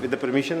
with the permission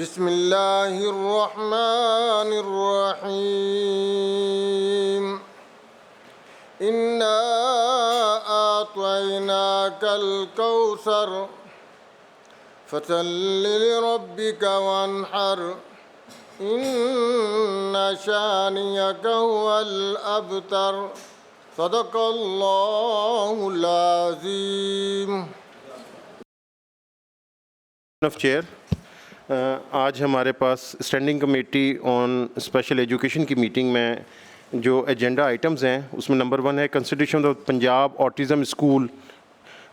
بسم الله الرحمن الرحيم. إنا أعطيناك الكوثر فصل لربك وانحر إن شانئك هو الأبتر. صدق اللہ العظیم. آف چیئر آج ہمارے پاس standing committee on special education کی میٹنگ میں جو ایجنڈا آئٹمز ہیں اس میں نمبر 1 ہے consideration of Punjab autism school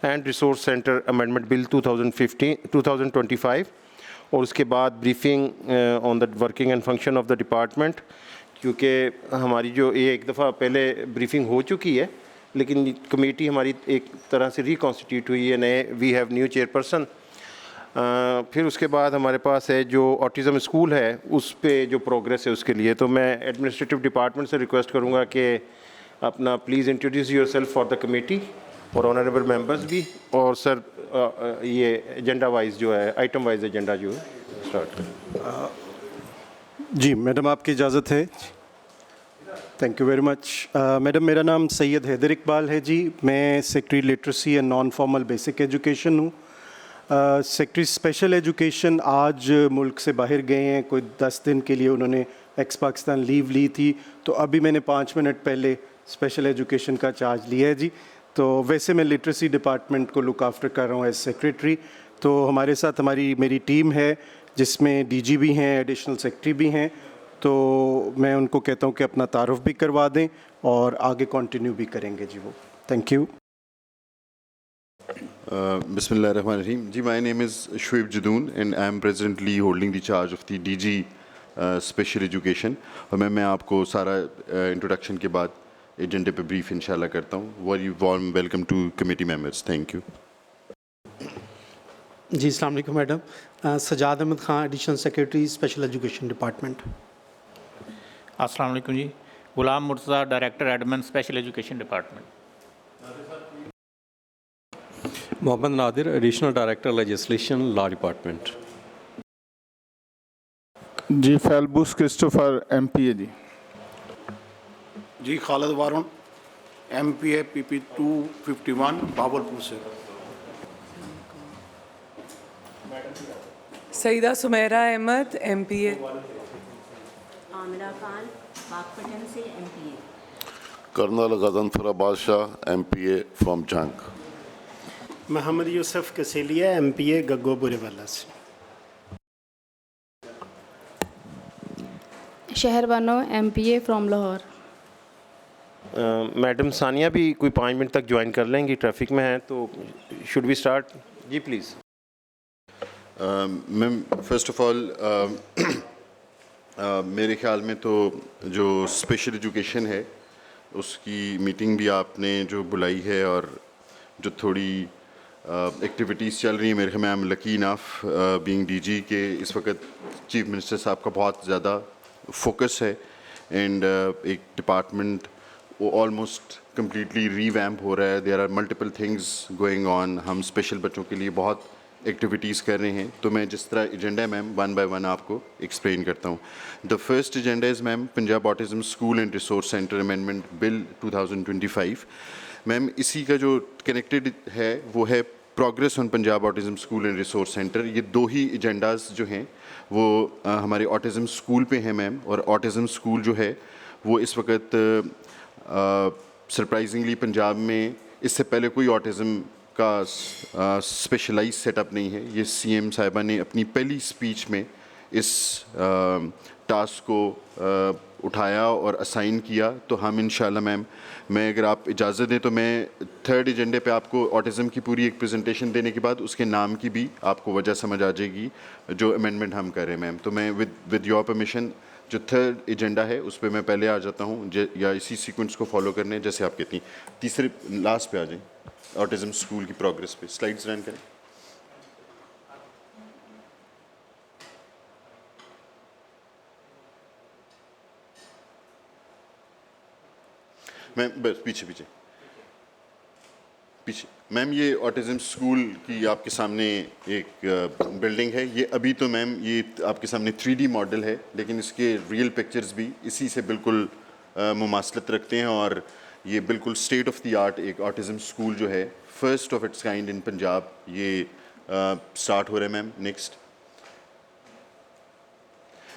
and resource centre amendment بل 2025 اور اس کے بعد briefing on the working and function of the department. کیونکہ ہماری جو ایک دفعہ پہلے بریفنگ ہو چکی ہے لیکن کمیٹی ہماری ایک طرح سے ریکانسٹیٹیوٹ ہوئی ہے, نئے we have new chairperson. پھر اس کے بعد ہمارے پاس ہے جو آٹزم اسکول ہے اس پہ جو پروگریس ہے اس کے لیے. تو میں ایڈمنسٹریٹو ڈپارٹمنٹ سے ریکویسٹ کروں گا کہ اپنا please introduce your self for the committee اور آنریبل ممبرس بھی. اور سر یہ ایجنڈا وائز جو ہے آئٹم وائز ایجنڈا جو ہے اسٹارٹ کریں. جی میڈم آپ کی اجازت ہے. Thank you very much madam. میرا نام سید حیدر اقبال ہے جی. میں secretary literacy and non formal basic education ہوں. سیکٹری اسپیشل ایجوکیشن آج ملک سے باہر گئے ہیں, کوئی 10 دن کے لیے انہوں نے ایکس پاکستان لیو لی تھی, تو ابھی میں نے 5 منٹ پہلے اسپیشل ایجوکیشن کا چارج لیا ہے جی. تو ویسے میں لٹریسی ڈپارٹمنٹ کو لک آفٹر کر رہا ہوں ایز سیکریٹری. تو ہمارے ساتھ میری ٹیم ہے جس میں ڈی جی بھی ہیں, ایڈیشنل سیکریٹری بھی ہیں. تو میں ان کو کہتا ہوں کہ اپنا تعارف بھی کروا دیں اور آگے کنٹینیو بھی کریں گے جی وہ. Thank you. بسم اللہ الرحمن الرحیم. جی my name is Shoaib Jadoon and I am presently holding the charge of the D G special education. اور میں آپ کو سارا انٹروڈکشن کے بعد ایجنڈے پہ بریف انشاءاللہ کرتا ہوں. Very warm welcome to committee members. Thank you. جی السلام علیکم madam. Sajjad Ahmed Khan additional secretary special education department. السلام علیکم جی. Ghulam Murtaza director admin special education department. Muhammad Nadir additional director legislation law department. جی Philbus Christopher M P A جی Khalid Waran M P A P P 251 Bahawalpur سے. Syeda Sumaira Ahmed M P A. Amira Khan باغپٹن سے M P a. Colonel Ghazanfar Abbas Shah M P A from Jhang. Muhammad Yusuf کسیلیہ M P اے گگو بورے والا سے. Shehr Bano M P A from Lahore. Madam Sania بھی کوئی 5 minute تک جوائن کر لیں گی, ٹریفک میں ہیں تو شوڈ وی اسٹارٹ جی please. Ma'am first of all میرے خیال میں تو جو اسپیشل ایجوکیشن ہے اس کی میٹنگ بھی آپ نے جو بلائی ہے اور جو تھوڑی ایکٹیویٹیز چل رہی ہیں, میرے خیال میں I am lucky enough being D G کہ اس وقت چیف منسٹر صاحب کا بہت زیادہ فوکس ہے اینڈ ایک ڈپارٹمنٹ وہ آلموسٹ کمپلیٹلی ری ویمپ ہو رہا ہے. There are multiple things going on. ہم اسپیشل بچوں کے لیے بہت ایکٹیویٹیز کر رہے ہیں. تو میں جس طرح ایجنڈا ہے میم 1 بائی 1 آپ کو ایکسپلین کرتا ہوں. The first agenda is ma'am Punjab autism school and resource centre amendment بل 2025. میم اسی کا جو کنیکٹڈ ہے وہ ہے progress on Punjab autism school and resource centre. یہ 2 ہی ایجنڈاز جو ہیں وہ ہمارے آٹزم اسکول پہ ہیں میم. اور آٹزم اسکول جو ہے وہ اس وقت سرپرائزنگلی پنجاب میں اس سے پہلے کوئی آٹزم کا اسپیشلائز سیٹ اپ نہیں ہے. یہ سی ایم صاحبہ نے اپنی پہلی اسپیچ میں اس ٹاسک کو اٹھایا اور اسائن کیا. تو ہم انشاءاللہ میم میں اگر آپ اجازت دیں تو میں 3rd ایجنڈے پہ آپ کو آٹزم کی پوری ایک پریزنٹیشن دینے کے بعد اس کے نام کی بھی آپ کو وجہ سمجھ آ جائے گی جو امینڈمنٹ ہم کر رہے ہیں میم. تو میں ود یور پرمیشن جو 3rd ایجنڈا ہے اس پہ میں پہلے آ جاتا ہوں یا اسی سیکوینس کو فالو کرنے جیسے آپ کہتی ہیں. تیسرے لاسٹ پہ آ جائیں آٹزم اسکول کی پروگریس پہ. سلائڈس رن کریں. میم بس پیچھے میم یہ آٹزم اسکول کی آپ کے سامنے ایک بلڈنگ ہے. یہ ابھی تو میم یہ آپ کے سامنے 3D ماڈل ہے, لیکن اس کے ریئل پکچرز بھی اسی سے بالکل مماثلت رکھتے ہیں, اور یہ بالکل اسٹیٹ آف دی آرٹ ایک آٹزم اسکول جو ہے فرسٹ آف اٹس کائنڈ ان پنجاب یہ اسٹارٹ ہو رہا ہے. میم نیکسٹ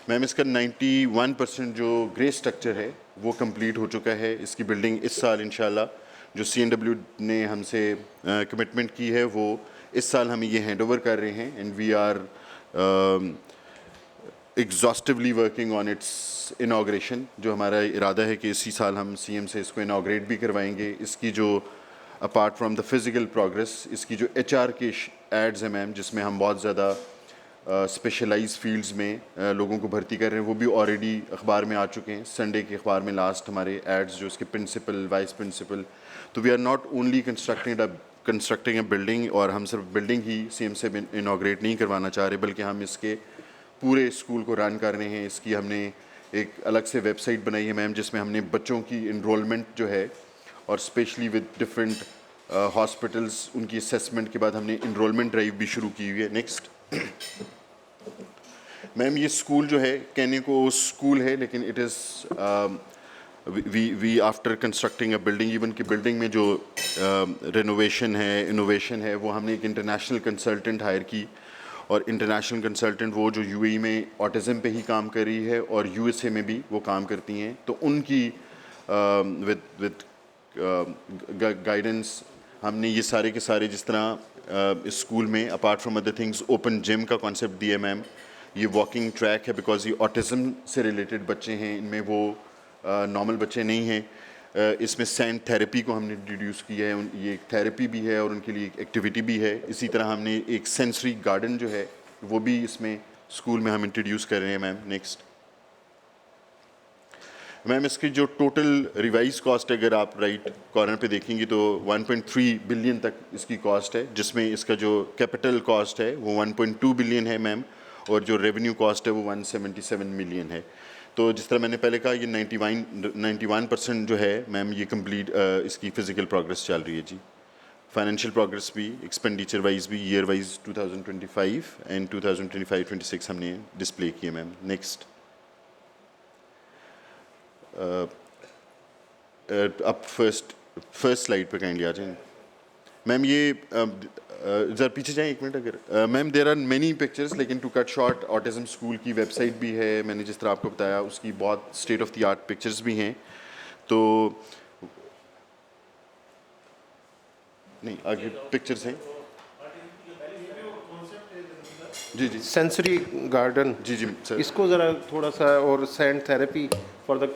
میم اس کا 91% جو گرے اسٹرکچر ہے وہ کمپلیٹ ہو چکا ہے. اس کی بلڈنگ اس سال انشاءاللہ جو CNW نے ہم سے کمٹمنٹ کی ہے وہ اس سال ہمیں یہ ہینڈ اوور کر رہے ہیں, and we are exhaustively working on its inauguration. جو ہمارا ارادہ ہے کہ اسی سال ہم CM سے اس کو انوگریٹ بھی کروائیں گے. اس کی جو apart from the physical progress, اس کی جو HR کے ایڈز ہیں میم, جس میں ہم بہت زیادہ اسپیشلائز فیلڈز میں لوگوں کو بھرتی کر رہے ہیں, وہ بھی آلریڈی اخبار میں آ چکے ہیں. سنڈے کے اخبار میں لاسٹ ہمارے ایڈز جو اس کے پرنسپل, وائس پرنسپل. تو we are not only constructing a building, اور ہم صرف بلڈنگ ہی CM سے انوگریٹ نہیں کروانا چاہ رہے, بلکہ ہم اس کے پورے اسکول کو رن کر رہے ہیں. اس کی ہم نے ایک الگ سے ویب سائٹ بنائی ہے میم, جس میں ہم نے بچوں کی انرولمنٹ جو ہے, اور اسپیشلی ود ڈفرینٹ ہاسپٹلس, ان کی اسیسمنٹ کے بعد ہم نے انرولمنٹ ڈرائیو بھی شروع کی ہوئی ہے. نیکسٹ میم یہ اسکول جو ہے کہنے کو اسکول ہے, لیکن it is we after constructing a building, even کہ بلڈنگ میں جو رینوویشن ہے, انوویشن ہے, وہ ہم نے ایک انٹرنیشنل کنسلٹنٹ ہائر کی, اور انٹرنیشنل کنسلٹنٹ وہ جو UAE میں آٹزم پہ ہی کام کر رہی ہے اور USA میں بھی وہ کام کرتی ہیں. تو ان کی with گائیڈنس ہم نے یہ سارے کے سارے, جس طرح اسکول میں apart from other things open gym کا کانسیپٹ دیا میم. یہ واکنگ ٹریک ہے بیکاز یہ آٹزم سے ریلیٹڈ بچے ہیں, ان میں وہ نارمل بچے نہیں ہیں. اس میں سینڈ تھیراپی کو ہم نے انٹروڈیوس کیا ہے, یہ ایک تھیراپی بھی ہے اور ان کے لیے ایک ایکٹیویٹی بھی ہے. اسی طرح ہم نے ایک سینسری گارڈن جو ہے وہ بھی اس میں اسکول میں ہم انٹروڈیوس کر رہے ہیں میم. نیکسٹ میم اس کی جو ٹوٹل ریوائز کاسٹ اگر آپ رائٹ کارنر پہ دیکھیں گی تو 1.3 بلین تک اس کی کاسٹ ہے, جس میں اس کا جو کیپٹل کاسٹ ہے وہ 1.2 بلین ہے میم, اور جو ریونیو کاسٹ ہے وہ 177 ملین ہے. تو جس طرح میں نے پہلے کہا یہ 91% جو ہے میم یہ کمپلیٹ اس کی فزیکل پروگرس چل رہی ہے جی. فائنینشیل پروگرس بھی, ایکسپینڈیچر وائز بھی, ایئر وائز 2025 اینڈ 2025-26 ہم نے ڈسپلے کیے میم. نیکسٹ اب فرسٹ سلائڈ پہ کائنڈلی آ جائیں میم. یہ ذرا پیچھے جائیں ایک منٹ اگر ma'am. There are many pictures, لیکن to cut short autism school کی ویب سائٹ بھی ہے, میں نے جس طرح آپ کو بتایا اس کی بہت state of the art pictures بھی ہیں. تو نہیں آگے پکچرس ہیں جی جی. سینسری گارڈن, جی جی سر, اس کو ذرا تھوڑا سا, اور send therapy for the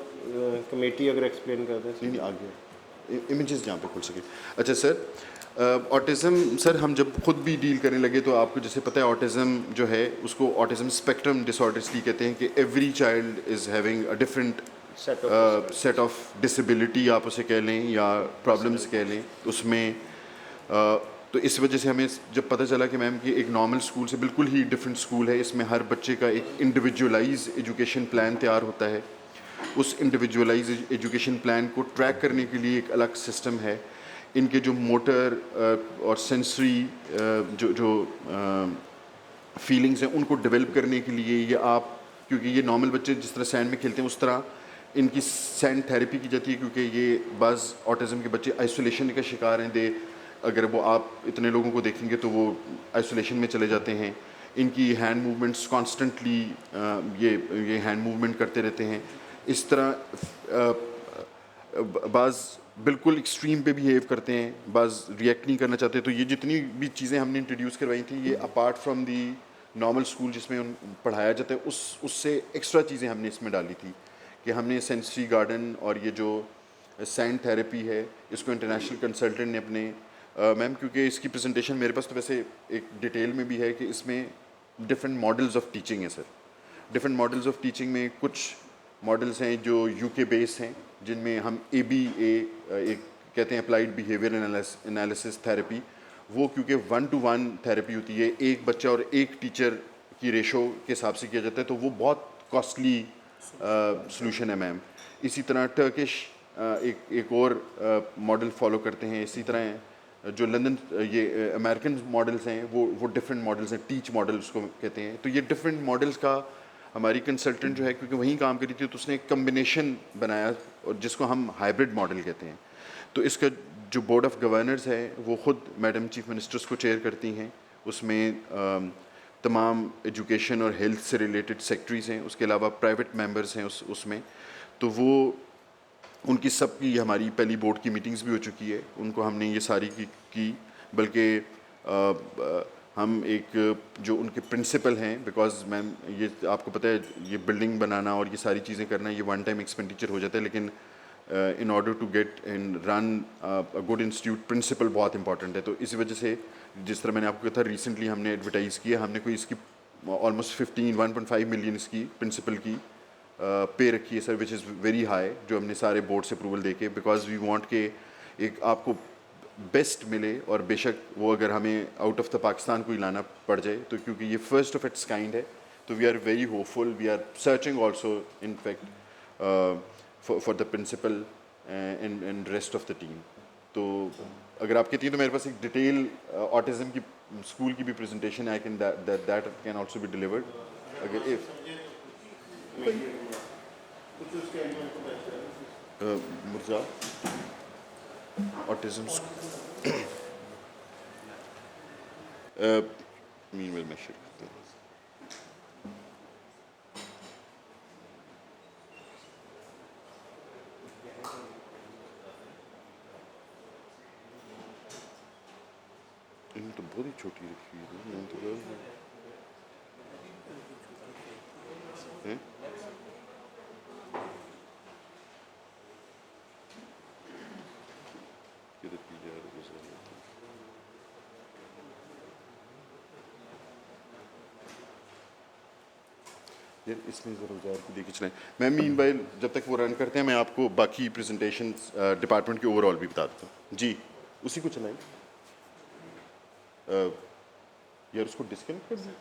committee اگر ایکسپلین کر دیں. نہیں آگے امیجز جہاں پہ کھل سکے. اچھا سر, آٹزم سر ہم جب خود بھی ڈیل کرنے لگے تو آپ کو جیسے پتہ ہے آٹزم جو ہے اس کو آٹزم اسپیکٹرم ڈس آرڈر اس لیے کہتے ہیں کہ every child is having a different set of disability آپ اسے کہہ لیں یا پرابلمس کہہ لیں اس میں. تو اس وجہ سے ہمیں جب پتہ چلا کہ میم کہ ایک نارمل اسکول سے بالکل ہی ڈفرینٹ اسکول ہے, اس میں ہر بچے کا ایک انڈیویجولائز ایجوکیشن پلان تیار ہوتا ہے. اس انڈیویجولائز ایجوکیشن پلان کو ٹریک کرنے کے لیے ایک الگ سسٹم ہے. ان کے جو موٹر اور سینسری جو فیلنگز ہیں ان کو ڈیولپ کرنے کے لیے یہ آپ, کیونکہ یہ نارمل بچے جس طرح سینڈ میں کھیلتے ہیں اس طرح ان کی سینڈ تھیراپی کی جاتی ہے, کیونکہ یہ بعض آٹزم کے بچے آئسولیشن کا شکار ہیں. اگر وہ آپ اتنے لوگوں کو دیکھیں گے تو وہ آئسولیشن میں چلے جاتے ہیں. ان کی ہینڈ موومنٹس کانسٹنٹلی یہ ہینڈ موومنٹ کرتے رہتے ہیں. اس طرح بعض بالکل ایکسٹریم پہ بیہیو کرتے ہیں, بعض ریئیکٹ نہیں کرنا چاہتے. تو یہ جتنی بھی چیزیں ہم نے انٹروڈیوس کروائی تھیں یہ apart from the normal school جس میں پڑھایا جاتا ہے اس سے ایکسٹرا چیزیں ہم نے اس میں ڈالی تھی کہ ہم نے سینسری گارڈن اور یہ جو سینڈ تھیراپی ہے اس کو انٹرنیشنل کنسلٹنٹ نے اپنے میم, کیونکہ اس کی پریزنٹیشن میرے پاس تو ویسے ایک ڈیٹیل میں بھی ہے کہ اس میں ڈفرینٹ ماڈلز آف ٹیچنگ ہیں سر. ڈفرینٹ ماڈلز آف ٹیچنگ میں کچھ ماڈلز ہیں جو UK بیس ہیں, جن میں ہم ABA ایک کہتے ہیں اپلائیڈ بیہیویئر انالیسس تھیراپی. وہ کیونکہ 1-to-1 تھیراپی ہوتی ہے, ایک بچہ اور ایک ٹیچر کی ریشو کے حساب سے کیا جاتا ہے, تو وہ بہت کاسٹلی سلوشن ہے میم. اسی طرح ٹرکش ایک اور ماڈل فالو کرتے ہیں. اسی طرح جو لندن یہ امریکن ماڈلس ہیں وہ ڈفرینٹ ماڈلس ہیں, ٹیچ ماڈل اس کو کہتے ہیں. تو یہ ڈفرینٹ ماڈلس کا ہماری کنسلٹنٹ جو ہے کیونکہ وہیں کام کری تھی تو اس نے ایک کمبینیشن بنایا اور جس کو ہم ہائبرڈ ماڈل کہتے ہیں. تو اس کا جو بورڈ آف گورنرز ہے وہ خود میڈم چیف منسٹرز کو چیئر کرتی ہیں. اس میں تمام ایجوکیشن اور ہیلتھ سے ریلیٹڈ سیکٹریز ہیں, اس کے علاوہ پرائیویٹ ممبرز ہیں اس میں. تو وہ ان کی سب کی ہماری پہلی بورڈ کی میٹنگز بھی ہو چکی ہے, ان کو ہم نے یہ ساری کی بلکہ ہم ایک جو ان کے پرنسپل ہیں, بیکاز میم یہ آپ کو پتہ ہے یہ بلڈنگ بنانا اور یہ ساری چیزیں کرنا یہ ون ٹائم ایکسپینڈیچر ہو جاتا ہے, لیکن in order to get and run good institute principal بہت امپورٹنٹ ہے. تو اسی وجہ سے جس طرح میں نے آپ کو کہا تھا ریسنٹلی ہم نے ایڈورٹائز کیا, ہم نے کوئی اس کی آلموسٹ 1.5 ملین اس کی پرنسپل کی پے رکھی ہے سر, وچ از ویری ہائی, جو ہم نے سارے بورڈ سے اپروول دے کے, بیکاز وی وانٹ کہ ایک آپ کو بیسٹ ملے. اور بے شک وہ اگر ہمیں آؤٹ آف دا پاکستان کو ہی لانا پڑ جائے تو کیونکہ یہ فرسٹ آف اٹس کائنڈ ہے, تو we are very hopeful, we are searching also in fact for the principal and rest of the team. تو اگر آپ کہتی ہیں تو میرے پاس ایک ڈیٹیل آٹزم کی اسکول کی بھی پریزنٹیشن ہے, that can also be delivered اگر مرزا autism meanwhile میں شیئر کرتا ہوں. انہوں تو بہت ہی چھوٹی رکھی ہے, اس میں ضرور جائے کو دیکھ چلائیں. میں مین وائل جب تک وہ رن کرتے ہیں میں آپ کو باقی پریزنٹیشن ڈپارٹمنٹ کے اوور آل بھی بتا دیتا ہوں. جی اسی کو چلائیں یار, اس کو ڈسکنیکٹ کر دیں.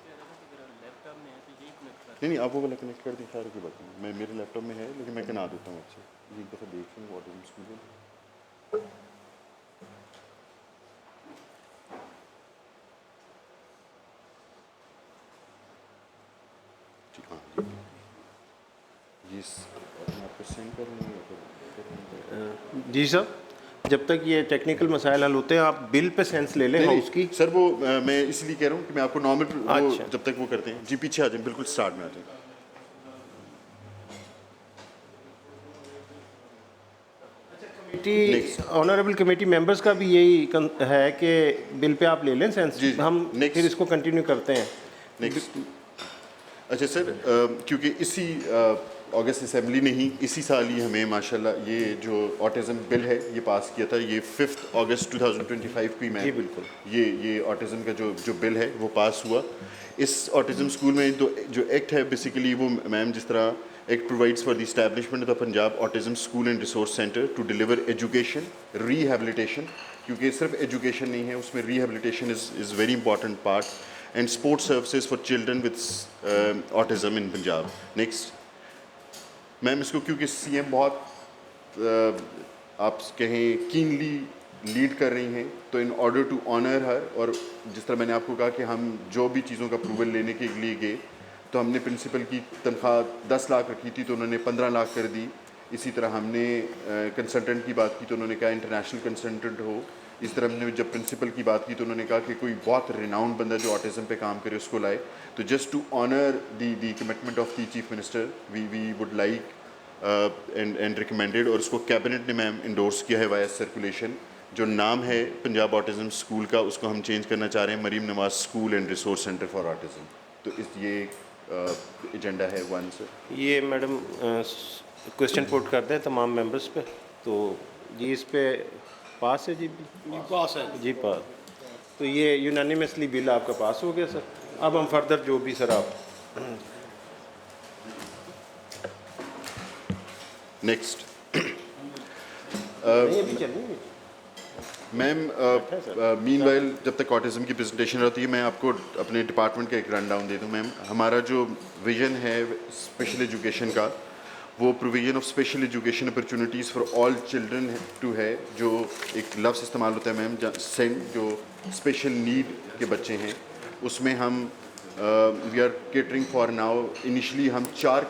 نہیں آپ وہ والا کنیکٹ کر دیں, خیر کی بات نہیں, میں میرے لیپ ٹاپ میں ہے لیکن میں کنا دیتا ہوں. اچھا ایک دفعہ دیکھ لیں واٹر اسکول میں. جی سر, جب تک یہ ٹیکنیکل مسائل حل ہوتے ہیں آپ بل پہ سینس لے لیں اس کی. سر وہ میں اس لیے کہہ رہا ہوں کہ میں آپ کو نارمل جب تک وہ کرتے ہیں. جی پیچھے آ جائیں, بالکل اسٹارٹ میں آ جائیں. آنریبل کمیٹی ممبرس کا بھی یہی ہے کہ بل پہ آپ لے لیں سینس, ہم پھر اس کو کنٹینیو کرتے ہیں. نیکسٹ. اچھا سر, کیونکہ اسی اگست اسمبلی نے ہی اسی سال ہی ہمیں ماشاءاللہ یہ جو آٹزم بل ہے یہ پاس کیا تھا. یہ 5 اگست 2025 کو ہی میں بالکل یہ آٹزم کا جو بل ہے وہ پاس ہوا. اس آٹزم اسکول میں جو ایکٹ ہے بیسیکلی وہ میم جس طرح act provides for the establishment of the Punjab autism school and resource centre to deliver education rehabilitation, کیونکہ صرف ایجوکیشن نہیں ہے اس میں rehabilitation is very important part, and sports services for children with autism in Punjab. Next ma'am, اس کو کیونکہ C M بہت آپ کہیں کینلی لیڈ کر رہی ہیں, تو ان آرڈر ٹو آنر ہر, اور جس طرح میں نے آپ کو کہا کہ ہم جو بھی چیزوں کا اپروول لینے کے لیے گئے تو ہم نے پرنسپل کی تنخواہ 10 لاکھ رکھی تھی تو انہوں نے 15 لاکھ کر دی. اسی طرح ہم نے کنسلٹنٹ کی بات کی تو انہوں نے کہا انٹرنیشنل کنسلٹنٹ ہو. اس طرح ہم نے جب پرنسپل کی بات کی تو انہوں نے کہا کہ کوئی بہت ریناؤنڈ بندہ جو آٹزم پہ کام کرے اس کو لائے. تو just to honour the commitment of the chief minister we would like and recommended, اور اس کو کیبنٹ نے میم انڈورس کیا ہے وائس سرکولیشن. جو نام ہے پنجاب آٹزم اسکول کا اس کو ہم چینج کرنا چاہ رہے ہیں Maryam Nawaz school and resource centre for autism. تو یہ ایجنڈا ہے 1 سر. یہ میڈم کویشچن پوٹ کر دیں تمام ممبرس پہ. تو جی اس پہ پاس ہے. جی پاس ہے. جی پاس. تو یہ یونانیمسلی بل آپ کا پاس ہو گیا سر. اب ہم فردر جو بھی سر آپ نیکسٹ میم مین وائل جب تک آٹزم کی پریزنٹیشن رہتی ہے میں آپ کو اپنے ڈپارٹمنٹ کا ایک رن ڈاؤن دے دوں. میم ہمارا جو ویژن ہے اسپیشل ایجوکیشن کا وہ provision of special education opportunities for all children to ہے, جو ایک لفظ استعمال ہوتا ہے میم سین, جو اسپیشل نیڈ کے بچے ہیں. اس میں ہم we are catering for now, initially ہم 4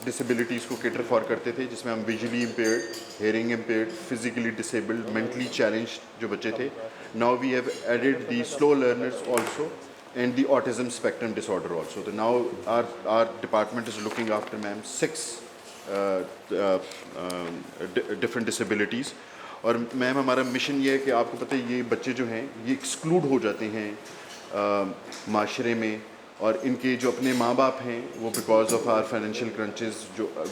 ڈسیبلٹیز کو کیٹر فار کرتے تھے, جس میں ہم visually impaired, hearing impaired, physically disabled, mentally challenged جو بچے تھے. Now we have added the slow learners also and the autism spectrum disorder also. So now our department is looking after ma'am 6 different disabilities. اور میم ہمارا mission یہ ہے کہ آپ کو پتہ ہے یہ بچے جو ہیں یہ ایکسکلوڈ ہو جاتے ہیں معاشرے میں, اور ان کے جو اپنے ماں باپ ہیں وہ بیکاز آف آر فائنینشیل کرنچز,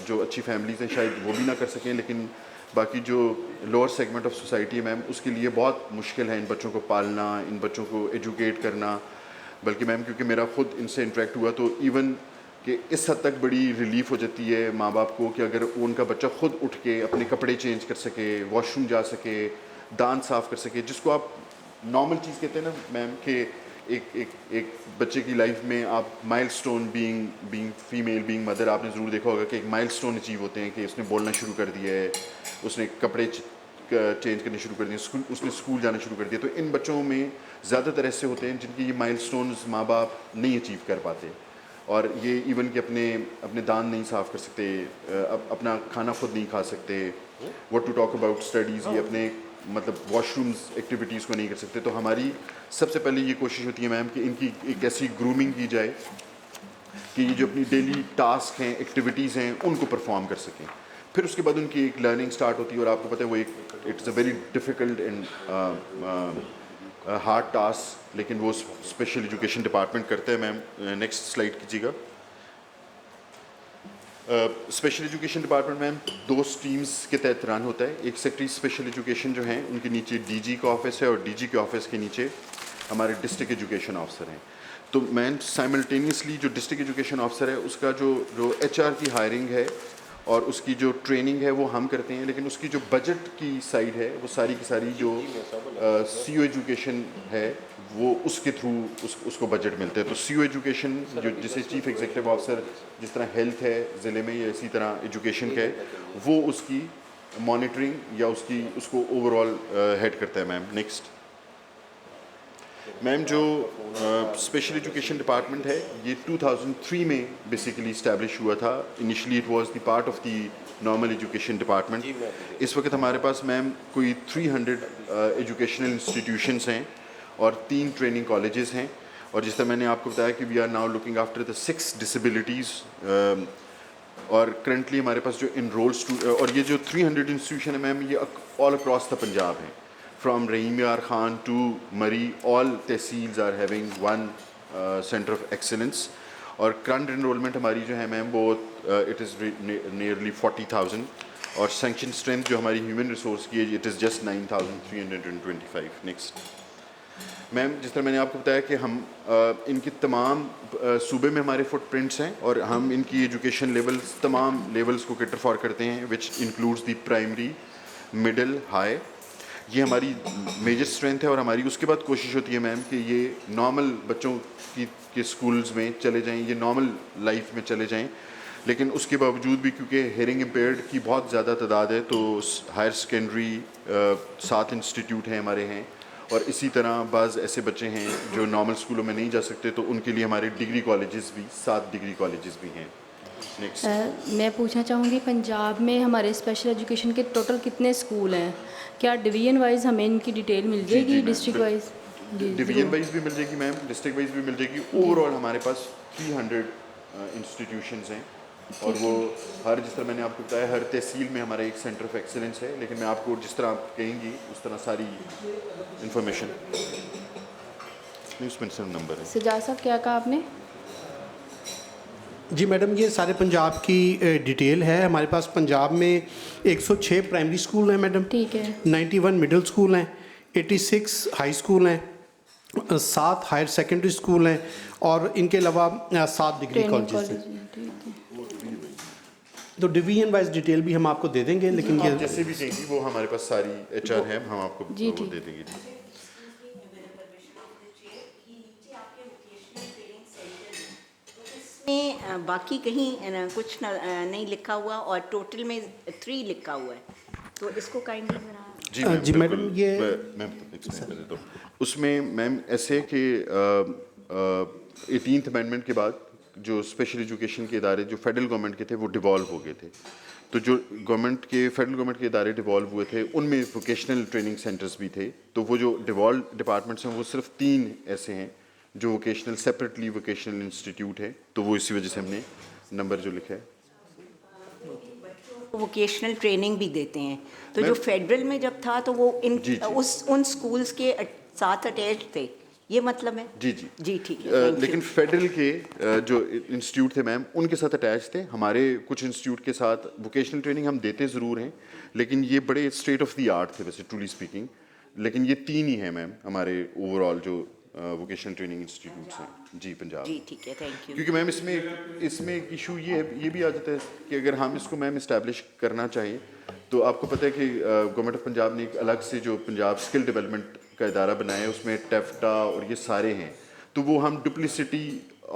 جو اچھی فیملیز ہیں شاید وہ بھی نہ کر سکیں, لیکن باقی جو لوور سیگمنٹ آف سوسائٹی ہے میم اس کے لیے بہت مشکل ہے ان بچوں کو پالنا, ان بچوں کو ایجوکیٹ کرنا. بلکہ میم کیونکہ میرا خود ان سے انٹریکٹ ہوا تو ایون کہ اس حد تک بڑی ریلیف ہو جاتی ہے ماں باپ کو کہ اگر ان کا بچہ خود اٹھ کے اپنے کپڑے چینج کر سکے, واش روم جا سکے, دانت صاف کر سکے, جس کو آپ نارمل چیز کہتے ہیں نا میم کہ ایک بچے کی لائف میں آپ مائل stone being female being mother, آپ نے ضرور دیکھا ہوگا کہ ایک مائل سٹون اچیو ہوتے ہیں کہ اس نے بولنا شروع کر دیا ہے, اس نے کپڑے چینج کرنے شروع کر دیے, اس نے اسکول جانا شروع کر دیا. تو ان بچوں میں زیادہ تر ایسے ہوتے ہیں جن کی یہ مائل سٹونز ماں باپ نہیں اچیو کر پاتے, اور یہ ایون کہ اپنے دانت نہیں صاف کر سکتے, اپنا کھانا خود نہیں کھا سکتے, what to talk about studies, یہ اپنے مطلب واش رومز ایکٹیویٹیز کو نہیں کر سکتے. تو ہماری سب سے پہلے یہ کوشش ہوتی ہے میم کہ ان کی ایک ایسی گرومنگ کی جائے کہ یہ جو اپنی ڈیلی ٹاسک ہیں, ایکٹیویٹیز ہیں, ان کو پرفارم کر سکیں. پھر اس کے بعد ان کی ایک لرننگ اسٹارٹ ہوتی ہے, اور آپ کو پتہ ہے وہ ایک it's a very difficult and hard task, لیکن وہ اسپیشل ایجوکیشن ڈپارٹمنٹ کرتے ہیں. میم نیکسٹ سلائڈ کیجیے گا. اسپیشل ایجوکیشن ڈپارٹمنٹ میم 2 اسٹریمز کے تحت رن ہوتا ہے. ایک سیکٹری اسپیشل ایجوکیشن جو ہیں ان کے نیچے ڈی جی کا آفس ہے, اور ڈی جی کے آفس کے نیچے ہمارے ڈسٹرکٹ ایجوکیشن آفسر ہیں. تو میم سائملٹینیسلی جو ڈسٹرکٹ ایجوکیشن آفسر ہے اس کا جو ایچ آر کی ہائرنگ ہے اور اس کی جو ٹریننگ ہے وہ ہم کرتے ہیں, لیکن اس کی جو بجٹ کی سائڈ ہے وہ ساری کی ساری جو سی او ایجوکیشن ہے وہ اس کے تھرو اس کو بجٹ ملتے ہیں. تو سی او ایجوکیشن جو جسے چیف ایگزیکٹو آفسر جس طرح ہیلتھ ہے ضلع میں یا اسی طرح ایجوکیشن کا ہے, وہ اس کی مانیٹرنگ یا اس کو اوور آل ہیڈ کرتا ہے. میم نیکسٹ. میم جو اسپیشل ایجوکیشن ڈپارٹمنٹ ہے یہ 2003 میں بیسیکلی اسٹیبلش ہوا تھا. Initially it was the part of the normal education department. اس وقت ہمارے پاس میم کوئی 300 ایجوکیشنل انسٹیٹیوشنس ہیں اور 3 ٹریننگ کالجز ہیں, اور جس طرح میں نے آپ کو بتایا کہ we are now looking after the 6 disabilities, اور کرنٹلی ہمارے پاس جو انرولس اور یہ جو 300 انسٹیٹیوشن ہے میم یہ آل اکراس دا پنجاب ہیں. From Rahim Yar Khan to Murree, all tehseels are having one center of excellence. اور current enrollment ہماری جو ہے میم وہ it is nearly 40,000, اور sanction strength جو ہماری human resource کی ہے it is just 9,325. Next. میم جس طرح میں نے آپ کو بتایا کہ ہم ان کی تمام صوبے میں ہمارے فٹ پرنٹس ہیں, اور ہم ان کی ایجوکیشن لیولز تمام لیولز کو کیٹر فار کرتے ہیں, which includes the primary, middle, high. یہ ہماری میجر اسٹرینتھ ہے. اور ہماری اس کے بعد کوشش ہوتی ہے میم کہ یہ نارمل بچوں کے اسکولز میں چلے جائیں, یہ نارمل لائف میں چلے جائیں, لیکن اس کے باوجود بھی کیونکہ ہیئرنگ امپیئرڈ کی بہت زیادہ تعداد ہے تو ہائر سیکنڈری 7 انسٹیٹیوٹ ہیں ہمارے ہیں, اور اسی طرح بعض ایسے بچے ہیں جو نارمل اسکولوں میں نہیں جا سکتے تو ان کے لیے ہمارے ڈگری کالجز بھی 7 ڈگری کالجز بھی ہیں. میں پوچھنا چاہوں گی پنجاب میں ہمارے اسپیشل ایجوکیشن کے ٹوٹل کتنے اسکول ہیں؟ کیا ڈویژن وائز ہمیں ان کی ڈیٹیل مل جائے گی؟ ڈسٹرکٹ وائز ڈویژن وائز بھی مل جائے گی میم, ڈسٹرکٹ وائز بھی مل جائے گی. اوور آل ہمارے پاس 300 انسٹیٹیوشنز ہیں, اور وہ ہر جس طرح میں نے آپ کو بتایا ہر تحصیل میں ہمارا ایک سینٹر آف ایکسلنس ہے, لیکن میں آپ کو جس طرح آپ کہیں گی اس طرح ساری انفارمیشن نیوز پنسل نمبر ہے. سجاد صاحب کیا کہا آپ نے؟ جی میڈم یہ سارے پنجاب کی ڈیٹیل ہے. ہمارے پاس پنجاب میں 106 پرائمری اسکول ہیں میڈم, ٹھیک ہے, 91 مڈل اسکول ہیں, 86 ہائی اسکول ہیں, 7 ہائر سیکنڈری اسکول ہیں, اور ان کے علاوہ 7 ڈگری کالجز ہیں. تو ڈویژن وائز ڈیٹیل بھی ہم آپ کو دے دیں گے, لیکن یہ جیسے بھی کہیں گی وہ ہمارے پاس ساری ایچ آر ہے, ہم آپ کو دے دیں گے. میں باقی کہیں کچھ نہیں لکھا ہوا اور ٹوٹل میں 3 لکھا ہوا ہے, تو اس کو کائنڈلی ذرا. جی میڈم, یہ میں ایکسپلین کر دیتا ہوں. اس میں میم ایسے کہ 18th امینڈمنٹ کے بعد جو اسپیشل ایجوکیشن کے ادارے جو فیڈرل گورنمنٹ کے تھے وہ ڈیوالو ہو گئے تھے. تو جو فیڈرل گورنمنٹ کے ادارے ڈیوالو ہوئے تھے ان میں ووکیشنل ٹریننگ سینٹرز بھی تھے. تو وہ جو ڈیوالو ڈپارٹمنٹس ہیں وہ صرف 3 ایسے ہیں جو ووکیشنل سیپریٹلی ووکیشنل انسٹیٹیوٹ ہے. تو وہ اسی وجہ سے ہم نے نمبر جو لکھا ہے. ووکیشنل ٹریننگ بھی دیتے ہیں, تو جو فیڈرل میں جب تھا تو وہ ان اسکولز کے ساتھ اٹیچ تھے, یہ مطلب ہے؟ جی ٹھیک ہے. لیکن فیڈرل کے جو انسٹیٹیوٹ تھے میم ان کے ساتھ اٹیچ تھے. ہمارے کچھ انسٹیٹیوٹ کے ساتھ ووکیشنل ٹریننگ ہم دیتے ضرور ہیں, لیکن یہ بڑے اسٹیٹ آف دی آرٹ تھے ویسے ٹرولی اسپیکنگ. لیکن یہ 3 ہی ہیں میم ہمارے اوور آل جو ووکیشنل ٹریننگ انسٹیٹیوٹس ہیں. جی پنجاب. جی ٹھیک ہے, تھینک یو. کیونکہ میم اس میں ایک ایشو یہ بھی آ جاتا ہے کہ اگر ہم اس کو میم اسٹیبلش کرنا چاہیں تو آپ کو پتہ ہے کہ گورنمنٹ آف پنجاب نے ایک الگ سے جو پنجاب اسکل ڈیولپمنٹ کا ادارہ بنایا ہے, اس میں ٹیفٹا اور یہ سارے ہیں. تو وہ ہم ڈپلیسٹی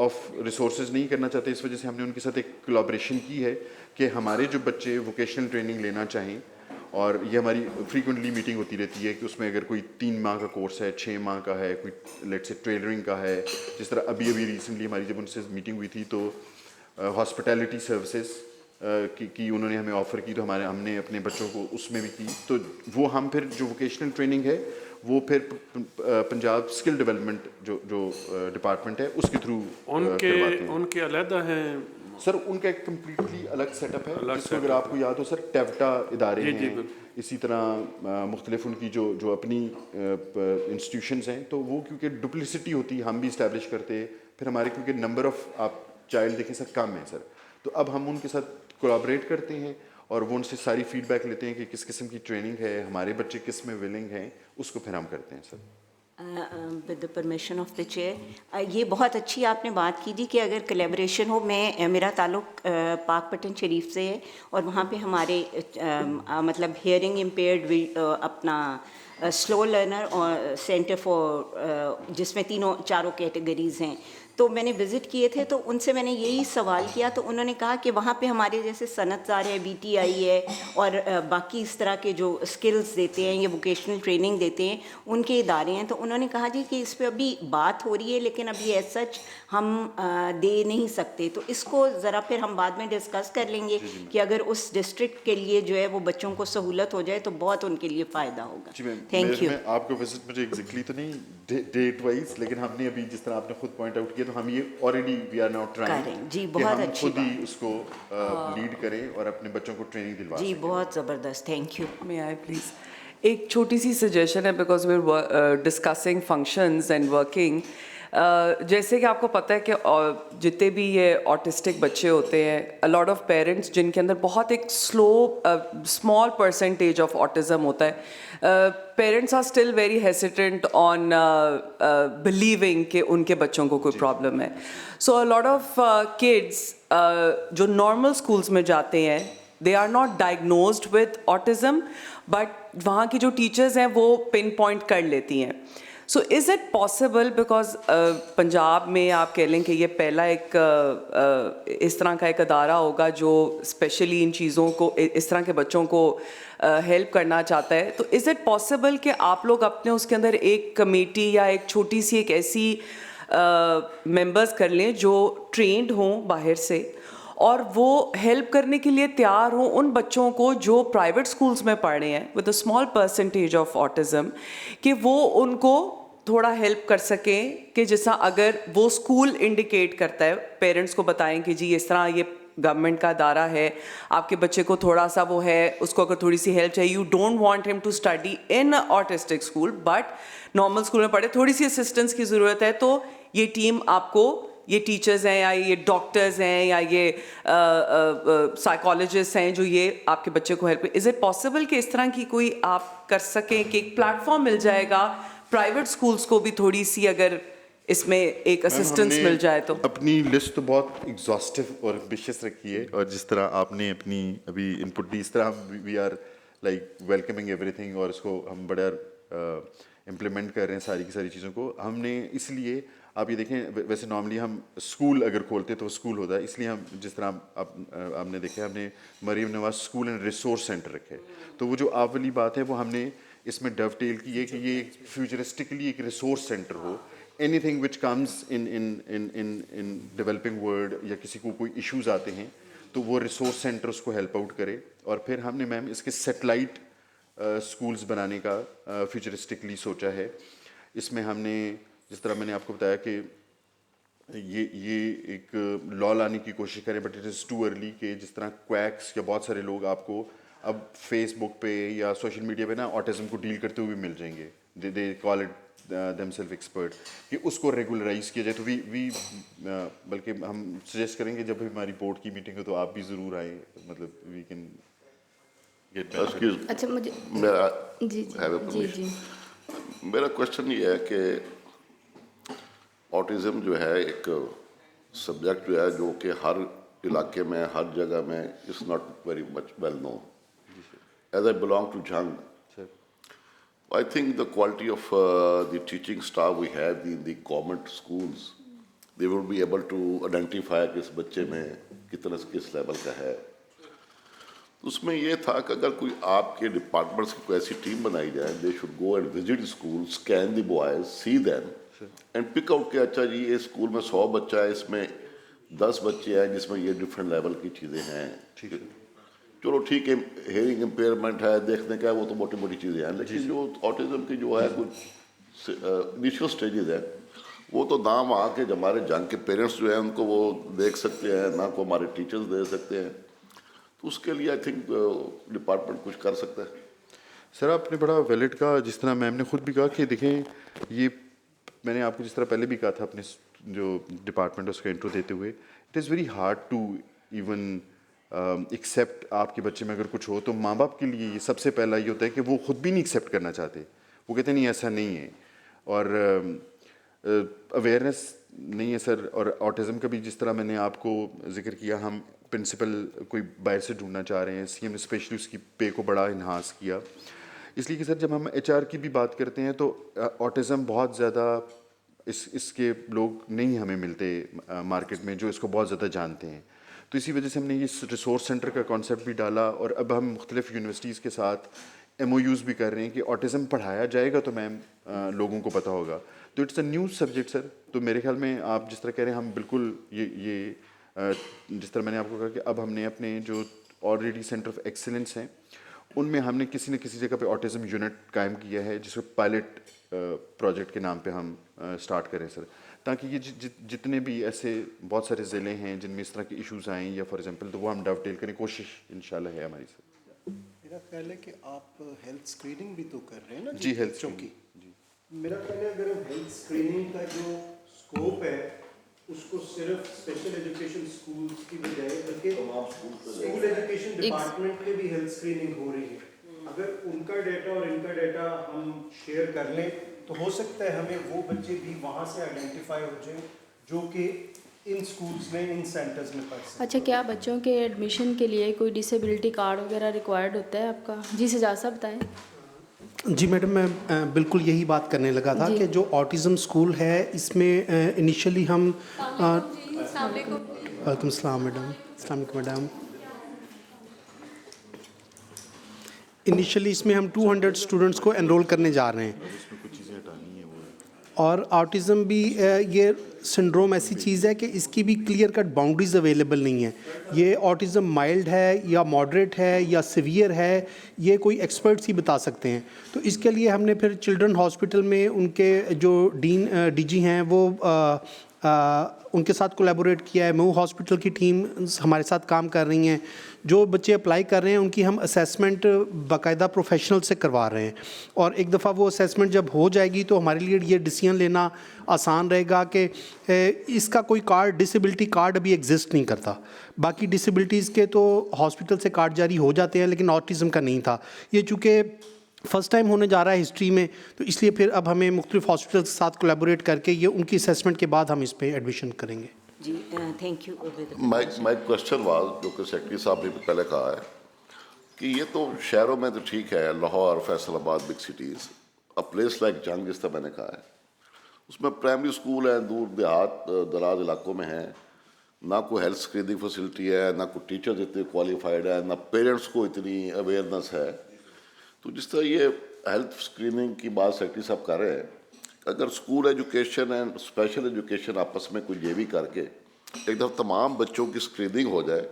آف ریسورسز نہیں کرنا چاہتے, اس وجہ سے ہم نے ان کے ساتھ ایک کولابریشن کی ہے کہ ہمارے جو بچے ووکیشنل ٹریننگ لینا چاہیں, اور یہ ہماری فریکوینٹلی میٹنگ ہوتی رہتی ہے کہ اس میں اگر کوئی 3 ماہ کا کورس ہے, 6 ماہ کا ہے, کوئی لیٹ سے ٹریلرنگ کا ہے. جس طرح ابھی ریسنٹلی ہماری جب ان سے میٹنگ ہوئی تھی تو ہاسپٹیلٹی سروسز کی انہوں نے ہمیں آفر کی, تو ہم نے اپنے بچوں کو اس میں بھی کی. تو وہ ہم پھر جو ووکیشنل ٹریننگ ہے وہ پھر پنجاب اسکل ڈیولپمنٹ جو ڈپارٹمنٹ ہے اس کے تھرو ان کے علیحدہ ہیں سر. ان کا ایک کمپلیٹلی الگ سیٹ اپ ہے, جس کو اگر آپ کو یاد ہو سر ٹیفٹا ادارے ہیں, اسی طرح مختلف ان کی جو اپنی انسٹیٹیوشنز ہیں. تو وہ کیونکہ ڈپلیسٹی ہوتی ہم بھی اسٹیبلش کرتے, پھر ہمارے کیونکہ نمبر آف آپ چائلڈ دیکھیں سر کم ہے سر, تو اب ہم ان کے ساتھ کولیبریٹ کرتے ہیں اور وہ ان سے ساری فیڈ بیک لیتے ہیں کہ کس قسم کی ٹریننگ ہے, ہمارے بچے کس میں ولنگ ہیں, اس کو پھر ہم کرتے ہیں sir. With the permission of the chair, یہ بہت اچھی آپ نے بات کی تھی کہ اگر کولیبریشن ہو. میرا تعلق پاک پٹن شریف سے ہے اور وہاں پہ ہمارے مطلب ہیئرنگ امپیئرڈ اپنا سلو لرنر اور سینٹر فار جس میں 4 کیٹیگریز ہیں, تو میں نے وزٹ کیے تھے. تو ان سے میں نے یہی سوال کیا, تو انہوں نے کہا کہ وہاں پہ ہمارے جیسے صنعت زار ہے, BTI ہے, اور باقی اس طرح کے جو اسکلز دیتے ہیں یا ووکیشنل ٹریننگ دیتے ہیں ان کے ادارے ہیں. تو انہوں نے کہا جی کہ اس پہ ابھی بات ہو رہی ہے لیکن ابھی ایز سچ ہم دے نہیں سکتے. تو اس کو ذرا پھر ہم بعد میں ڈسکس کر لیں گے کہ اگر اس ڈسٹرکٹ کے لیے جو ہے وہ بچوں کو سہولت ہو جائے تو بہت ان کے لیے فائدہ ہوگا. Thank you. آپ کو وزٹ مجھے ایگزیکٹلی تو نہیں ڈیٹ وائز, لیکن ہم نے ابھی جس طرح آپ نے خود پوائنٹ آؤٹ کیا تو ہم یہ already we are now trying جی, کہ بہت ہم اچھی خود ہی اس کو لیڈ کریں اور اپنے بچوں کو ٹریننگ دلوا سکیں. جی بہت زبردست, تھینک یو. میں آئی پلیز ایک چھوٹی سی سجیشن ہے, because we are discussing functions and working. جیسے کہ آپ کو پتہ ہے کہ جتنے بھی یہ آٹسٹک بچے ہوتے ہیں, لاٹ آف پیرنٹس جن کے اندر بہت ایک اسمال پرسنٹیج آف آٹزم ہوتا ہے, parents are still very hesitant on believing کہ ان کے بچوں کو کوئی پرابلم ہے. سو لاٹ آف کڈس جو نارمل اسکولس میں جاتے ہیں they are not diagnosed with autism, but وہاں کی جو ٹیچرز ہیں وہ پن پوائنٹ کر لیتی ہیں. So is it possible, because Punjab میں آپ کہہ لیں کہ یہ پہلا ایک اس طرح کا ایک ادارہ ہوگا جو اسپیشلی ان چیزوں کو, اس طرح کے بچوں کو ہیلپ کرنا چاہتا ہے, تو از اٹ پاسبل کہ آپ لوگ اپنے اس کے اندر ایک کمیٹی یا ایک چھوٹی سی ایک ایسی ممبرز کر لیں جو ٹرینڈ ہوں باہر سے اور وہ ہیلپ کرنے کے لیے تیار ہوں ان بچوں کو جو پرائیویٹ اسکولس میں پڑھ رہے ہیں with a small percentage of autism, کہ وہ ان کو تھوڑا ہیلپ کر سکیں کہ جیسا اگر وہ اسکول انڈیکیٹ کرتا ہے, پیرنٹس کو بتائیں کہ جی اس طرح یہ گورنمنٹ کا ادارہ ہے, آپ کے بچے کو تھوڑا سا وہ ہے, اس کو اگر تھوڑی سی ہیلپ چاہیے, یو ڈونٹ وانٹ ہم to study in autistic school but normal school میں پڑھے, تھوڑی سی اسسٹنس کی ضرورت ہے, تو یہ ٹیم آپ کو, یہ ٹیچرز ہیں یا یہ ڈاکٹرز ہیں یا یہ سائیکالوجسٹ ہیں جو یہ آپ کے بچے کو ہیلپ, از اٹ پاسبل کہ اس طرح کی کوئی آپ کر سکیں کہ ایک پلیٹ فارم مل جائے گا پرائیویٹ اسکولس کو بھی تھوڑی سی اگر اس میں ایک اسسٹنس مل جائے تو؟ اپنی لسٹ تو بہت ایگزاسٹو اور ایمبیشیس رکھی ہے, اور جس طرح آپ نے اپنی ابھی ان پٹ دی, اس طرح ہم we are like welcoming everything, اور اس کو ہم بڑا امپلیمنٹ کر رہے ہیں ساری کی ساری چیزوں کو. ہم نے اس لیے آپ یہ دیکھیں ویسے نارملی ہم اسکول اگر کھولتے تو اسکول ہوتا ہے، اس لیے ہم جس طرح آپ نے دیکھا ہم نے مریم Nawaz school and resource centre رکھے، تو وہ جو آپ والی بات ہے وہ ہم نے اس میں ڈو ٹیل کی ہے کہ یہ فیوچرسٹکلی ایک resource centre who. Any thing which comes in developing world یا کسی کو کوئی ایشوز آتے ہیں تو وہ ریسورس سینٹر اس کو ہیلپ آؤٹ کرے. اور پھر ہم نے میم اس کے سیٹلائٹ اسکولز بنانے کا فیوچرسٹکلی سوچا ہے. اس میں ہم نے جس طرح میں نے آپ کو بتایا کہ یہ ایک لا لانے کی کوشش کریں، but it is too early کہ جس طرح کویکس یا بہت سارے لوگ آپ کو اب فیس بک پہ یا سوشل میڈیا پہ نا آٹزم کو ڈیل کرتے ہوئے بھی مل جائیں گے، they call it them self expert, کہ اس کو ریگولرائز کیا جائے. تو وی بلکہ ہم سجیسٹ کریں گے جب ہماری بورڈ کی میٹنگ ہو تو آپ بھی ضرور آئیں، مطلب وی کین گیٹ بیک. اچھا مجھے میرا کوشچن یہ ہے کہ آٹزم جو ہے ایک سبجیکٹ جو ہے جو کہ ہر علاقے میں ہر جگہ میں is not very much well known. As I belong to Jhang, I think the quality of the teaching staff we have in the government schools, they will be able to identify کہ اس بچے میں کتنا کس لیول کا ہے. اس میں یہ تھا کہ اگر کوئی آپ کے ڈپارٹمنٹس کی کوئی ایسی ٹیم بنائی جائے، they should go and visit school, scan the boys, see them and pick out کہ اچھا جی یہ اسکول میں 100 بچہ ہے، اس میں 10 بچے ہیں جس میں یہ ڈفرینٹ لیول کی چیزیں ہیں. چلو ٹھیک ہے، ہیئرنگ امپیئرمنٹ ہے، دیکھنے کا ہے، وہ تو موٹی موٹی چیزیں ہیں، لیکن جو آٹزم کی جو ہے کچھ انیشیل سٹیجز ہیں وہ تو نہ وہاں کے ہمارے جنگ کے پیرنٹس جو ہیں ان کو وہ دیکھ سکتے ہیں، نہ کو ہمارے ٹیچرز دے سکتے ہیں. تو اس کے لیے آئی تھنک ڈپارٹمنٹ کچھ کر سکتا ہے. سر آپ نے بڑا ویلڈ کہا، جس طرح میم نے خود بھی کہا کہ دیکھیں یہ میں نے آپ کو جس طرح پہلے بھی کہا تھا اپنے جو ڈپارٹمنٹ اس کا انٹرو دیتے ہوئے، it is very hard to even accept آپ کے بچے میں اگر کچھ ہو تو ماں باپ کے لیے یہ سب سے پہلا یہ ہوتا ہے کہ وہ خود بھی نہیں ایکسیپٹ کرنا چاہتے. وہ کہتے ہیں نہیں ایسا نہیں ہے، اور اویئرنیس نہیں ہے سر. اور آٹزم کا بھی جس طرح میں نے آپ کو ذکر کیا، ہم پرنسپل کوئی باہر سے ڈھونڈنا چاہ رہے ہیں، سی ایم نے اسپیشلی اس کی پے کو بڑا انہانس کیا، اس لیے کہ سر جب ہم ایچ آر کی بھی بات کرتے ہیں تو آٹزم بہت زیادہ اس کے لوگ نہیں ہمیں ملتے مارکیٹ میں جو اس کو بہت زیادہ جانتے ہیں. تو اسی وجہ سے ہم نے یہ ریسورس سینٹر کا کانسیپٹ بھی ڈالا، اور اب ہم مختلف یونیورسٹیز کے ساتھ ایم او یوز بھی کر رہے ہیں کہ آٹزم پڑھایا جائے گا تو میم لوگوں کو پتہ ہوگا. تو اٹس اے نیو سبجیکٹ سر. تو میرے خیال میں آپ جس طرح کہہ رہے ہیں ہم بالکل یہ جس طرح میں نے آپ کو کہا کہ اب ہم نے اپنے جو آلریڈی سینٹر آف ایکسلنس ہیں ان میں ہم نے کسی نہ کسی جگہ پہ آٹزم یونٹ قائم کیا ہے جس کو پائلٹ پروجیکٹ کے نام پہ ہم اسٹارٹ کریں سر، تاکہ یہ جتنے بھی ایسے بہت سارے ضلع ہیں جن میں اس طرح کے ایشوز آئیں یا فار ایگزامپل تو وہ ہم ڈو ٹیل کریں. کوشش انشاءاللہ ہے ہماری سر. میرا خیال ہے کہ آپ ہیلتھ اسکریننگ بھی تو کر رہے ہیں نا جی ہیلتھ کی. میرا خیال ہے اگر ہیلتھ اسکریننگ کا جو اسکوپ ہے اس کو صرف اسپیشل ایجوکیشن اسکولس کی بجائے بلکہ اسکول ایجوکیشن ڈپارٹمنٹ کے بھی ہیلتھ اسکریننگ ہو رہی ہے، اگر ان کا ڈیٹا اور ان کا ڈیٹا ہم شیئر کر لیں تو ہو سکتا ہے ہمیں وہ بچے بھی وہاں سے آئیڈینٹیفائی ہو جائیں جو کہ ان سکولز میں ان سینٹرز میں پڑھ سکتے. اچھا کیا بچوں کے ایڈمیشن کے لیے کوئی ڈسیبلٹی کارڈ وغیرہ ریکوائرڈ ہوتا ہے آپ کا؟ جی سجاد صاحب بتائیں. جی میڈم میں بالکل یہی بات کرنے لگا تھا کہ جو آٹزم اسکول ہے اس میں انیشلی ہم وعلیکم السلام میڈم. السلام علیکم میڈم. انیشلی اس میں ہم 200 اسٹوڈنٹس کو انرول کرنے جا رہے ہیں، اور آٹزم بھی یہ سنڈروم ایسی چیز ہے کہ اس کی بھی کلیئر کٹ باؤنڈریز اویلیبل نہیں ہیں. یہ آٹزم مائلڈ ہے یا ماڈریٹ ہے یا سیویئر ہے، یہ کوئی ایکسپرٹس ہی بتا سکتے ہیں. تو اس کے لیے ہم نے پھر چلڈرن ہاسپٹل میں ان کے جو ڈی جی ہیں وہ ان کے ساتھ کولیبوریٹ کیا ہے. مئو ہاسپٹل کی ٹیم ہمارے ساتھ کام کر رہی ہیں. جو بچے اپلائی کر رہے ہیں ان کی ہم اسیسمنٹ باقاعدہ پروفیشنل سے کروا رہے ہیں، اور ایک دفعہ وہ اسیسمنٹ جب ہو جائے گی تو ہمارے لیے یہ ڈیسیژن لینا آسان رہے گا کہ اس کا کوئی کارڈ ڈسیبلٹی کارڈ ابھی ایگزسٹ نہیں کرتا. باقی ڈسیبلٹیز کے تو ہاسپٹل سے کارڈ جاری ہو جاتے ہیں لیکن آٹزم کا نہیں تھا. یہ چونکہ فرسٹ ٹائم ہونے جا رہا ہے ہسٹری میں، تو اس لیے پھر اب ہمیں مختلف ہاسپٹل کے ساتھ کولیبوریٹ کر کے یہ ان کی اسیسمنٹ کے بعد ہم اس پہ ایڈمیشن کریں گے. جی thank you. My question was جو کہ سیکرٹری صاحب نے بھی پہلے کہا ہے کہ یہ تو شہروں میں تو ٹھیک ہے، لاہور، فیصل آباد، big cities, a place like جنگ جس طرح میں نے کہا ہے، اس میں پرائمری اسکول ہیں دور دیہات دراز علاقوں میں ہیں, نہ کوئی ہیلتھ اسکریننگ فیسلٹی ہے, نہ کوئی ٹیچرز اتنے کوالیفائڈ ہے, نہ پیرنٹس کو اتنی اویئرنیس ہے. تو جس طرح یہ ہیلتھ اسکریننگ کی بات سیکرٹری صاحب کر رہے ہیں, اگر school education and special education آپس میں کوئی جے کر کے ایک دفعہ تمام بچوں کی اسکریننگ ہو جائے,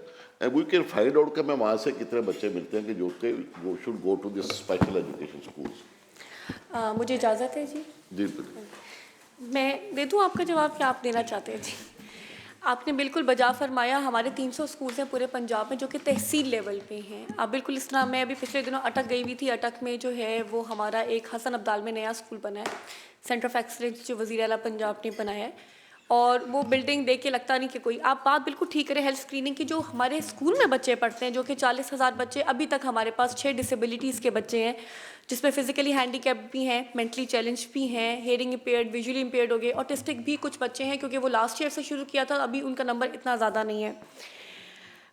and we can find out کہ میں وہاں سے کتنے بچے ملتے ہیں کہ جو should go to this special education schools. مجھے اجازت ہے جی؟ جی میں دے دوں آپ کا جواب کیا آپ دینا چاہتے ہیں؟ جی آپ نے بالکل بجا فرمایا. ہمارے 300 اسکولس ہیں پورے پنجاب میں جو کہ تحصیل لیول پہ ہیں. آپ بالکل اس طرح, میں ابھی پچھلے دنوں اٹک گئی ہوئی تھی. اٹک میں جو ہے وہ ہمارا ایک حسن ابدال میں نیا اسکول بنا ہے, سینٹر آف ایکسلنس جو وزیر اعلیٰ پنجاب نے بنایا ہے, اور وہ بلڈنگ دیکھ کے لگتا نہیں کہ کوئی, آپ بات بالکل ٹھیک کریں ہیلتھ اسکریننگ کی. جو ہمارے اسکول میں بچے پڑھتے ہیں جو کہ 40,000 بچے, ابھی تک ہمارے پاس 6 ڈسیبلٹیز کے بچے ہیں جس میں فزیکلی ہینڈی کیپ بھی ہیں, مینٹلی چیلنج بھی ہیں, ہیئرنگ امپیئرڈ, ویژولی امپیئرڈ ہو گئے, آٹسٹک بھی کچھ بچے ہیں کیونکہ وہ لاسٹ ایئر سے شروع کیا تھا, ابھی ان کا نمبر اتنا زیادہ نہیں ہے.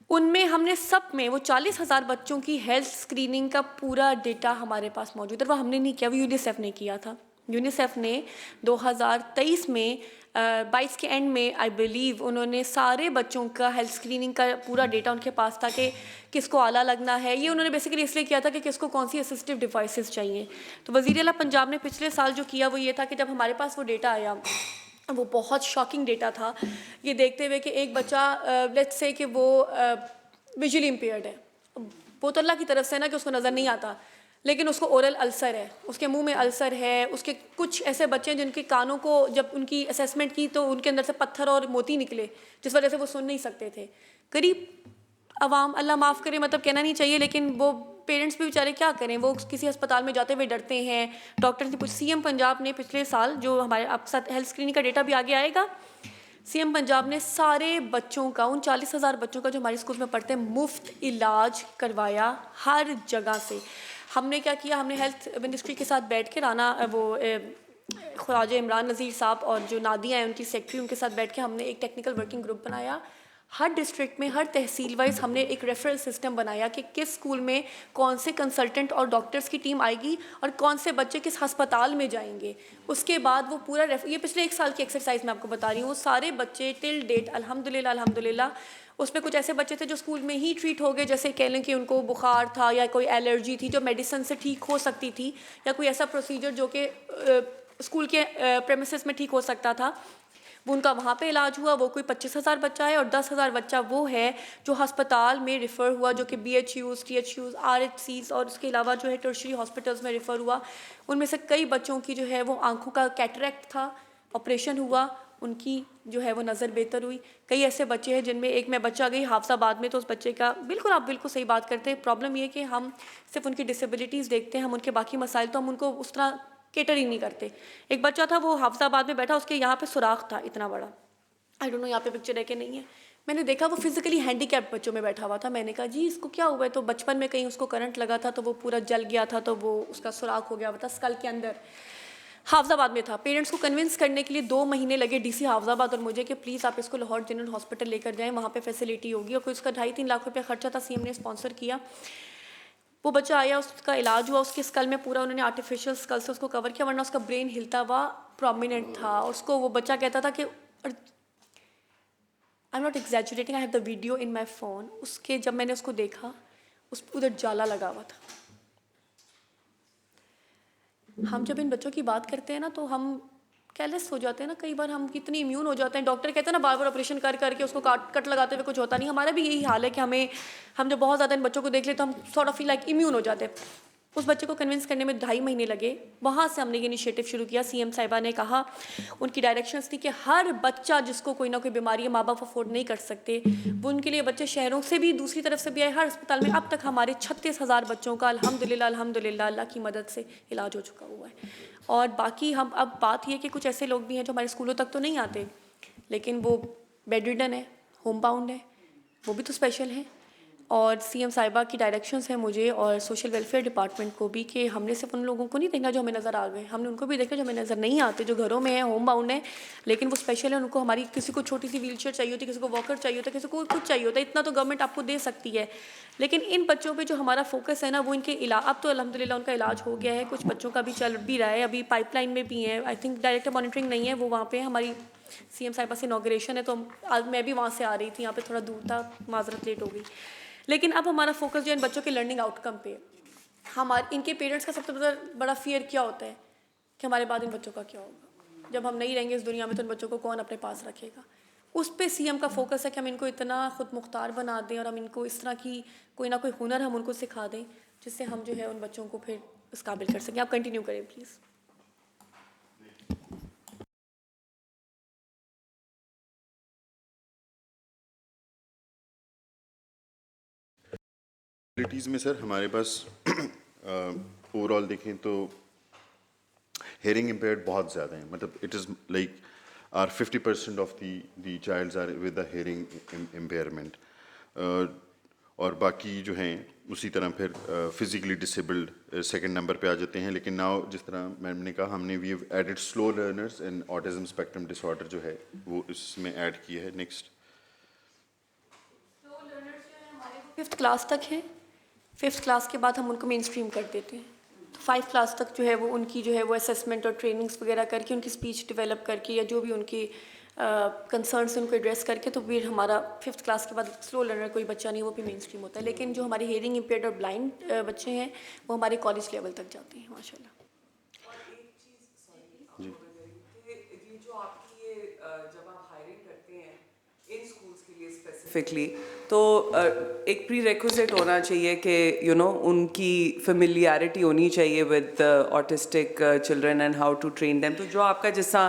ان میں ہم نے سب میں وہ 40,000 بچوں کی ہیلتھ اسکریننگ کا پورا ڈیٹا ہمارے پاس موجود ہے. وہ ہم نے نہیں کیا, وہ یونیسیف نے کیا تھا. یونیسیف نے 2023 میں 22 کے اینڈ میں آئی بلیو انہوں نے سارے بچوں کا ہیلتھ اسکریننگ کا پورا ڈیٹا ان کے پاس تھا کہ کس کو آلہ لگنا ہے. یہ انہوں نے بیسیکلی اس لیے کیا تھا کہ کس کو کون سی اسسٹیو ڈیوائسز چاہیے. تو وزیر اعلیٰ پنجاب نے پچھلے سال جو کیا وہ یہ تھا کہ جب ہمارے پاس وہ ڈیٹا آیا, وہ بہت شاکنگ ڈیٹا تھا, یہ دیکھتے ہوئے کہ ایک بچہ لیٹس سے کہ وہ ویژولی امپیئرڈ ہے, وہ تو اللہ کی طرف سے نا کہ اس کو نظر نہیں آتا, لیکن اس کو اورل السر ہے, اس کے منہ میں السر ہے. اس کے کچھ ایسے بچے ہیں جن کے کانوں کو جب ان کی اسیسمنٹ کی تو ان کے اندر سے پتھر اور موتی نکلے جس وجہ سے وہ سن نہیں سکتے تھے. قریب عوام, اللہ معاف کرے, مطلب کہنا نہیں چاہیے, لیکن وہ پیرنٹس بھی بیچارے کیا کریں, وہ کسی ہسپتال میں جاتے ہوئے ڈرتے ہیں. ڈاکٹر نے کچھ, سی ایم پنجاب نے پچھلے سال, جو ہمارے آپ کے ساتھ ہیلتھ اسکریننگ کا ڈیٹا بھی آگے آئے گا, سی ایم پنجاب نے سارے بچوں کا, ان 40,000 بچوں کا جو ہمارے اسکول میں پڑھتے ہیں, مفت علاج کروایا ہر جگہ سے. ہم نے کیا کیا, ہم نے ہیلتھ منسٹری کے ساتھ بیٹھ کے, رانا وہ خواجہ عمران نذیر صاحب اور جو نادیہ ہیں ان کی سیکٹری, ان کے ساتھ بیٹھ کے ہم نے ایک ٹیکنیکل ورکنگ گروپ بنایا. ہر ڈسٹرکٹ میں, ہر تحصیل وائز ہم نے ایک ریفرل سسٹم بنایا کہ کس اسکول میں کون سے کنسلٹنٹ اور ڈاکٹرس کی ٹیم آئے گی اور کون سے بچے کس ہسپتال میں جائیں گے. اس کے بعد وہ پورا یہ پچھلے 1 سال کی ایکسرسائز میں آپ کو بتا رہی ہوں, وہ سارے بچے ٹل ڈیٹ الحمدللہ اس میں کچھ ایسے بچے تھے جو اسکول میں ہی ٹریٹ ہو گئے, جیسے کہہ لیں کہ ان کو بخار تھا یا کوئی الرجی تھی جو میڈیسن سے ٹھیک ہو سکتی تھی, یا کوئی ایسا پروسیجر جو کہ اسکول کے پریمیسز میں ٹھیک ہو سکتا تھا, وہ ان کا وہاں پہ علاج ہوا. وہ کوئی 25,000 بچہ ہے, اور 10,000 بچہ وہ ہے جو ہسپتال میں ریفر ہوا, جو کہ BHUs, THUs, RHCs اور اس کے علاوہ جو ہے ٹرشری ہاسپٹلس میں ریفر ہوا. ان میں سے کئی بچوں کی جو ہے وہ آنکھوں کا کیٹریکٹ تھا, آپریشن ہوا, ان کی جو ہے وہ نظر بہتر ہوئی. کئی ایسے بچے ہیں جن میں, ایک میں بچہ گئی حافظ آباد میں, تو اس بچے کا بالکل, آپ بالکل صحیح بات کرتے ہیں. پرابلم یہ کہ ہم صرف ان کی ڈسیبلٹیز دیکھتے ہیں, ہم ان کے باقی مسائل تو ہم ان کو اس طرح کیٹر ہی نہیں کرتے. ایک بچہ تھا وہ حافظ آباد میں بیٹھا, اس کے یہاں پہ سوراخ تھا اتنا بڑا, آئی ڈونٹ نو یہاں پہ پکچر ہے کہ نہیں ہے. میں نے دیکھا وہ فزیکلی ہینڈی کیپ بچوں میں بیٹھا ہوا تھا. میں نے کہا جی اس کو کیا ہوا ہے, تو بچپن میں کہیں اس کو کرنٹ لگا تھا تو وہ پورا جل گیا تھا, تو وہ اس کا سوراخ ہو گیا ہوا تھا اسکل کے اندر. حافظ آباد میں تھا. پیرنٹس کو کنونس کرنے کے لیے 2 مہینے لگے ڈی سی حافظ آباد اور مجھے کہ پلیز آپ اس کو لاہور جنرل ہاسپٹل لے کر جائیں, وہاں پہ فیسلٹی ہوگی. اور کوئی اس کا 2.5-3 لاکھ روپیہ خرچہ تھا, سی ایم نے اسپانسر کیا. وہ بچہ آیا, اس کا علاج ہوا, اس کے اسکل میں پورا انہوں نے آرٹیفیشیل اسکل سے اس کو کور کیا, ورنہ اس کا برین ہلتا ہوا پرومیننٹ تھا. اس کو وہ بچہ کہتا تھا کہ I'm not exaggerating, I have the video in my phone. اس کے جب میں نے اس کو دیکھا, اس ادھر جالا لگا ہوا تھا. ہم جب ان بچوں کی بات کرتے ہیں نا تو ہم کیئرلیس ہو جاتے ہیں نا, کئی بار ہم کتنی امیون ہو جاتے ہیں. ڈاکٹر کہتے ہیں نا بار بار آپریشن کر کے اس کو کٹ لگاتے ہوئے کچھ ہوتا نہیں. ہمارا بھی یہی حال ہے کہ ہم جب بہت زیادہ ان بچوں کو دیکھ لیں تو ہم sort of feel like immune ہو جاتے ہیں. اس بچے کو کنونس کرنے میں 2.5 مہینے لگے. وہاں سے ہم نے یہ انیشیٹو شروع کیا. سی ایم صاحبہ نے کہا, ان کی ڈائریکشنس تھی کہ ہر بچہ جس کو کوئی نہ کوئی بیماری ہے, ماں باپ افورڈ نہیں کر سکتے, وہ ان کے لیے بچے شہروں سے بھی دوسری طرف سے بھی آئے. ہر اسپتال میں اب تک ہمارے 36,000 بچوں کا الحمدللہ اللہ کی مدد سے علاج ہو چکا ہوا ہے. اور باقی ہم اب بات یہ کہ کچھ ایسے لوگ بھی ہیں جو ہمارے اسکولوں تک تو نہیں آتے, لیکن وہ بیڈ ریڈن ہے, ہوم باؤنڈ ہے, وہ بھی تو اسپیشل ہیں. اور سی ایم صاحبہ کی ڈائریکشنز ہیں مجھے اور سوشل ویلفیئر ڈپارٹمنٹ کو بھی کہ ہم نے صرف ان لوگوں کو نہیں دیکھنا جو ہمیں نظر آ گئے, ہم نے ان کو بھی دیکھنا جو ہمیں نظر نہیں آتے, جو گھروں میں ہیں, ہوم باؤنڈ ہیں, لیکن وہ اسپیشل ہے. ان کو ہماری کسی کو چھوٹی سی ویل چیئر چاہیے ہوتی ہے, کسی کو واکر چاہیے ہوتا ہے, کسی کو کچھ چاہیے ہوتا ہے, اتنا تو گورنمنٹ آپ کو دے سکتی ہے. لیکن ان بچوں پہ جو ہمارا فوکس ہے نا وہ ان کے علاج, اب تو الحمدللہ ان کا علاج ہو گیا ہے, کچھ بچوں کا بھی چل بھی رہا ہے, ابھی پائپ لائن میں بھی ہیں. آئی تھنک ڈائریکٹر مانیٹرنگ نہیں ہے, وہ وہاں پہ ہماری سی ایم صاحبہ سے انوگریشن ہے, تو آج میں بھی وہاں سے آ رہی تھی, یہاں پہ تھوڑا دور تھا, معذرت لیٹ ہو گئی. لیکن اب ہمارا فوکس جو ہے ان بچوں کے لرننگ آؤٹ کم پہ. ان کے پیرنٹس کا سب سے بڑا فیئر کیا ہوتا ہے کہ ہمارے بعد ان بچوں کا کیا ہوگا, جب ہم نہیں رہیں گے اس دنیا میں تو ان بچوں کو کون اپنے پاس رکھے گا. اس پہ سی ایم کا فوکس ہے کہ ہم ان کو اتنا خود مختار بنا دیں اور ہم ان کو اس طرح کی کوئی نہ کوئی ہنر ہم ان کو سکھا دیں جس سے ہم جو ہے ان بچوں کو پھر اس قابل کر سکیں. آپ کنٹینیو کریں پلیز. ڈسیبلٹیز میں سر ہمارے پاس اوور آل دیکھیں تو ہیئرنگ امپیئرڈ بہت زیادہ ہیں, مطلب it is like are 50% of the childs are with the hearing impairment, اور باقی جو ہیں اسی طرح پھر فزیکلی ڈسیبلڈ سیکنڈ نمبر پہ آ جاتے ہیں. لیکن ناؤ جس طرح میم نے کہا ہم نے we have added slow learners and autism spectrum disorder جو ہے وہ اس میں ایڈ کیا ہے. نیکسٹ. ففتھ کلاس تک ہے, ففتھ کلاس کے بعد ہم ان کو مین اسٹریم کر دیتے ہیں. 5 کلاس تک جو ہے وہ ان کی جو ہے وہ اسیسمنٹ اور ٹریننگس وغیرہ کر کے ان کی اسپیچ ڈیولپ کر کے یا جو بھی ان کے کنسرنس ان کو ایڈریس کر کے, تو پھر ہمارا 5th کلاس کے بعد سلو لرنر کوئی بچہ نہیں, وہ بھی مین اسٹریم ہوتا ہے. لیکن جو ہمارے ہیئرنگ امپیئرڈ اور بلائنڈ بچے ہیں وہ ہمارے کالج لیول تک جاتے ہیں ماشاء اللہ. جو آپ کی جب آپ ہائرنگ کرتے ہیں ان اسکولس کے لیے اسپیسیفکلی, تو ایک پری ریکوزٹ ہونا چاہیے کہ ان کی فیملیئرٹی ہونی چاہیے with autistic children and how to train them. تو جو آپ کا جیسا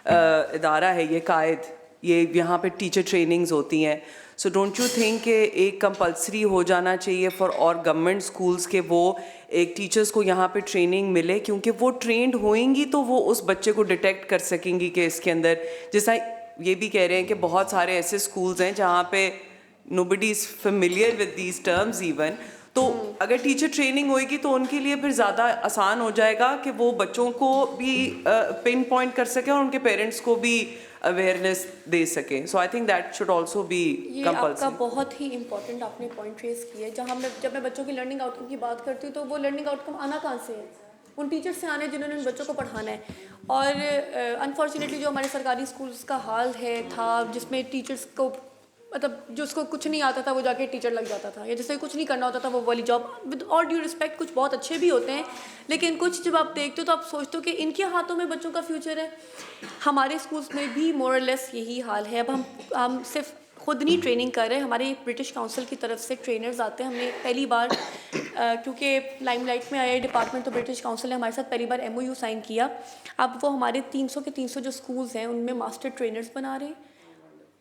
ادارہ ہے یہ قائد, یہ یہاں پہ ٹیچر ٹریننگز ہوتی ہیں, سو ڈونٹ یو تھنک کہ ایک کمپلسری ہو جانا چاہیے فار اور گورنمنٹ اسکولس کے وہ ایک ٹیچرس کو یہاں پہ ٹریننگ ملے, کیونکہ وہ ٹرینڈ ہوئیں گی تو وہ اس بچے کو ڈیٹیکٹ کر سکیں گی کہ اس کے اندر, جیسا یہ بھی کہہ رہے ہیں کہ بہت سارے ایسے اسکولز ہیں جہاں پہ nobody is familiar with these terms even, تو اگر ٹیچر ٹریننگ ہوئے گی تو ان کے لیے پھر زیادہ آسان ہو جائے گا کہ وہ بچوں کو بھی پن پوائنٹ کر سکیں اور ان کے پیرنٹس کو بھی اویئرنیس دے سکیں. So I think that should also be compulsory. آپ کا بہت ہی امپورٹنٹ آپ نے پوائنٹ ریز کیا ہے. جب میں بچوں کی لرننگ آؤٹ کم کی بات کرتی ہوں تو وہ لرننگ آؤٹ کم آنا کہاں سے ہے, ان ٹیچر سے آنے جنہوں نے ان بچوں کو پڑھانا ہے. اور انفارچونیٹلی جو ہمارے سرکاری اسکولس کا حال تھا جس میں ٹیچرس کو مطلب جس کو کچھ نہیں آتا تھا وہ جا کے ٹیچر لگ جاتا تھا, یا جس سے کچھ نہیں کرنا ہوتا تھا وہ والی job. With all due respect کچھ بہت اچھے بھی ہوتے ہیں, لیکن کچھ جب آپ دیکھتے ہو تو آپ سوچتے ہو کہ ان کے ہاتھوں میں بچوں کا فیوچر ہے. ہمارے اسکولس میں بھی مور اور لیس یہی حال ہے. اب ہم صرف خود نہیں ٹریننگ کر رہے, ہمارے برٹش کاؤنسل کی طرف سے ٹرینرز آتے ہیں. ہم نے پہلی بار کیونکہ لائم لائٹ میں آیا ڈپارٹمنٹ, تو برٹش کاؤنسل نے ہمارے ساتھ پہلی بار MOU سائن کیا. اب وہ ہمارے 300 کے 300 جو اسکولز ہیں ان میں ماسٹر ٹرینرز بنا رہے ہیں.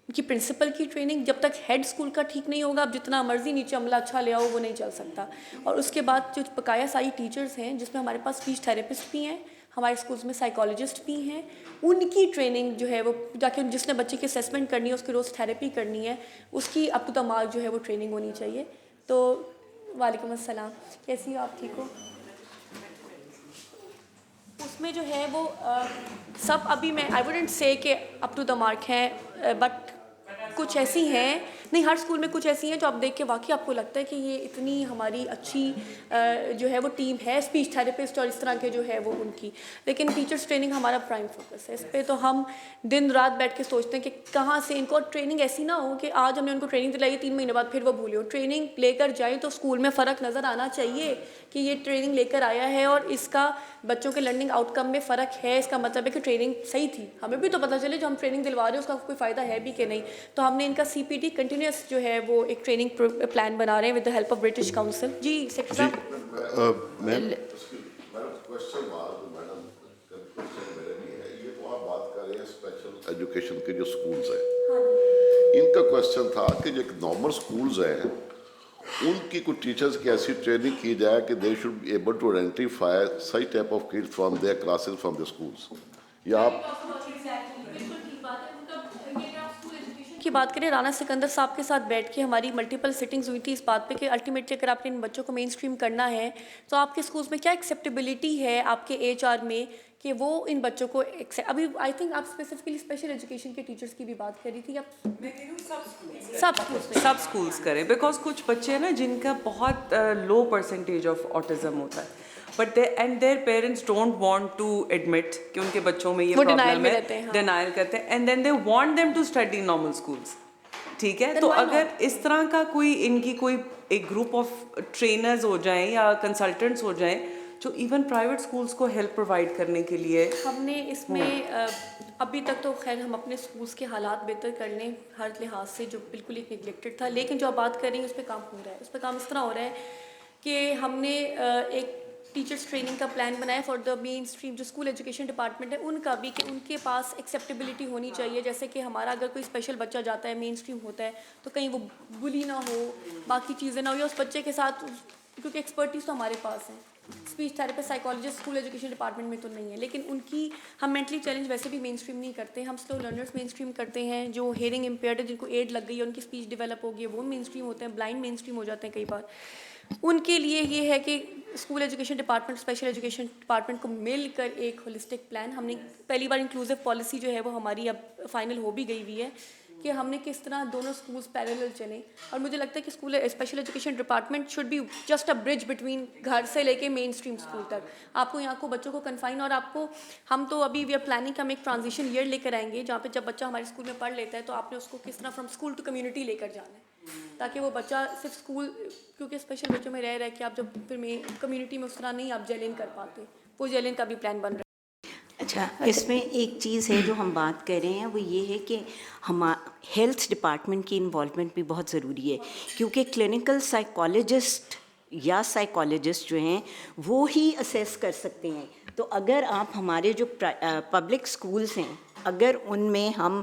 ان کی پرنسپل کی ٹریننگ, جب تک ہیڈ اسکول کا ٹھیک نہیں ہوگا اب جتنا مرضی نیچے عملہ اچھا لے آؤ وہ نہیں چل سکتا. اور اس کے بعد جو بقایا ساری ٹیچرز ہیں جس میں ہمارے پاس اسپیچ تھراپسٹ بھی ہیں, ہمارے اسکولس میں سائیکالوجسٹ بھی ہیں, ان کی ٹریننگ جو ہے وہ جا کے جس نے بچے کی اسیسمنٹ کرنی ہے, اس کی روز تھراپی کرنی ہے, اس کی اپ ٹو دا مارک جو ہے وہ ٹریننگ ہونی چاہیے. تو وعلیکم السلام, کیسی ہو آپ, ٹھیک ہو؟ اس میں جو ہے وہ سب ابھی میں آئی ووڈنٹ سے کہ اپ ٹو دا مارک ہیں, بٹ کچھ ایسی ہیں, نہیں ہر اسکول میں کچھ ایسی ہیں جو آپ دیکھ کے واقعی آپ کو لگتا ہے کہ یہ اتنی ہماری اچھی جو ہے وہ ٹیم ہے, اسپیچ تھراپسٹ اور اس طرح کے جو ہے وہ ان کی. لیکن ٹیچرس ٹریننگ ہمارا پرائم فوکس ہے, اس پہ تو ہم دن رات بیٹھ کے سوچتے ہیں کہ کہاں سے ان کو ٹریننگ ایسی نہ ہو کہ آج ہم نے ان کو ٹریننگ دلائی 3 مہینے بعد پھر وہ بھولے ہو. ٹریننگ لے کر جائیں تو اسکول میں فرق نظر آنا چاہیے کہ یہ ٹریننگ لے کر آیا ہے اور اس کا بچوں کے لرننگ آؤٹ کم میں فرق ہے. اس کا مطلب ہے کہ ٹریننگ صحیح تھی, ہمیں بھی تو پتہ چلے جو ہم ٹریننگ دلوا رہے ہیں اس کا کوئی فائدہ ہے بھی کہ نہیں. تو ہم نے ان کا CPT کنٹینیوس جو ہے وہ ایک ٹریننگ پلان بنا رہے ہیں with the help of British council. جی سیکٹر ایجوکیشن کے جو سکولز ہیں ان کا کوشچن تھا کہ جو ایک نارمل سکولز ہیں ان کی کچھ ٹیچرز کی ایسی ٹریننگ کی جائے کہ they should be able to identify such type of kids from their classes from their schools. یا آپ کی بات کریں، رانا سکندر صاحب کے ساتھ بیٹھ کے ہماری ملٹیپل سٹنگز ہوئی تھی اس بات پہ کہ الٹیمیٹلی اگر آپ نے ان بچوں کو مین اسٹریم کرنا ہے تو آپ کے اسکولس میں کیا ایکسیپٹیبلٹی ہے آپ کے ایچ آر میں کہ وہ ان بچوں کو ابھی آئی تھنک آپ اسپیسیفکلی اسپیشل ایجوکیشن کے ٹیچرس کی بھی بات کر رہی تھی. سب اسکولس کریں بیکاز کچھ بچے ہیں نا جن کا بہت لو پرسنٹیج آف آٹزم ہوتا ہے but and their parents don't want to admit کہ ان کے بچوں میں یہ پرابلم ہے, ڈینائل کرتے ہیں and then they want them to study normal schools. ٹھیک ہے, تو اگر اس طرح کا کوئی ان کی کوئی ایک گروپ آف ٹرینرز ہو جائیں یا کنسلٹنٹس ہو جائیں جو ایون پرائیویٹ اسکولس کو ہیلپ پرووائڈ کرنے کے لیے. ہم نے اس میں ابھی تک تو خیر ہم اپنے اسکولس کے حالات بہتر کر لیں ہر لحاظ سے جو بالکل ایک نگلیکٹڈ تھا, لیکن جو آپ بات کر رہی ہیں اس پہ کام ہو رہا ہے. اس پہ کام اس طرح ہو رہا ہے کہ ہم نے ایک ٹیچرس ٹریننگ کا پلان بنایا فار دا مین اسٹریم جو اسکول ایجوکیشن ڈپارٹمنٹ ہے ان کا بھی, کہ ان کے پاس ایکسیپٹیبلٹی ہونی چاہیے. جیسے کہ ہمارا اگر کوئی اسپیشل بچہ جاتا ہے مین اسٹریم ہوتا ہے تو کہیں وہ بلی نہ ہو, باقی چیزیں نہ ہو, یا اس بچے کے ساتھ کیونکہ ایکسپرٹیز تو ہمارے پاس ہیں, speech therapist psychologist school education department میں تو نہیں ہے, لیکن ان کی ہم مینٹلی چیلنج ویسے بھی مین اسٹریم نہیں کرتے. ہم سلو لرنرس مین اسٹریم کرتے ہیں, جو ہیئرنگ امپیئرڈ ہے جن کو ایڈ لگ گئی ہے ان کی اسپیچ ڈیولپ ہو گئی ہے وہ مین اسٹریم ہوتے ہیں, بلائنڈ مین اسٹریم ہو جاتے ہیں کئی بار. ان کے لیے یہ ہے کہ school education department special education department کو مل کر ایک ہولسٹک پلان, ہم نے پہلی بار انکلوسیو پالیسی جو ہے وہ ہماری اب فائنل ہو بھی گئی ہوئی ہے کہ ہم نے کس طرح دونوں اسکولس پیریلل چلیں. اور مجھے لگتا ہے کہ school special education department should be just a bridge between گھر سے لے کے مین اسٹریم اسکول تک. آپ کو یہاں کو بچوں کو کنفائن, اور آپ کو ہم تو ابھی وی آر پلاننگ کہ ہم ایک ٹرانزیشن ایئر لے کر آئیں گے جہاں پہ جب بچہ ہمارے اسکول میں پڑھ لیتا ہے تو آپ نے اس کو کس طرح فرام اسکول ٹو کمیونٹی لے کر جانا ہے تاکہ وہ بچہ صرف اسکول, کیونکہ اسپیشل بچوں میں رہ کے آپ جب پھر میں کمیونٹی میں اس طرح نہیں آپ جیلنگ کر پاتے, وہ جیلنگ کا بھی پلان بن رہا ہے. اچھا, اس میں ایک چیز ہے جو ہم بات کر رہے ہیں وہ یہ ہے کہ ہیلتھ ڈپارٹمنٹ کی انوالومنٹ بھی بہت ضروری ہے, کیونکہ کلینکل سائیکالوجسٹ یا سائیکالوجسٹ جو ہیں وہ ہی اسیس کر سکتے ہیں. تو اگر آپ ہمارے جو پبلک اسکولس ہیں اگر ان میں ہم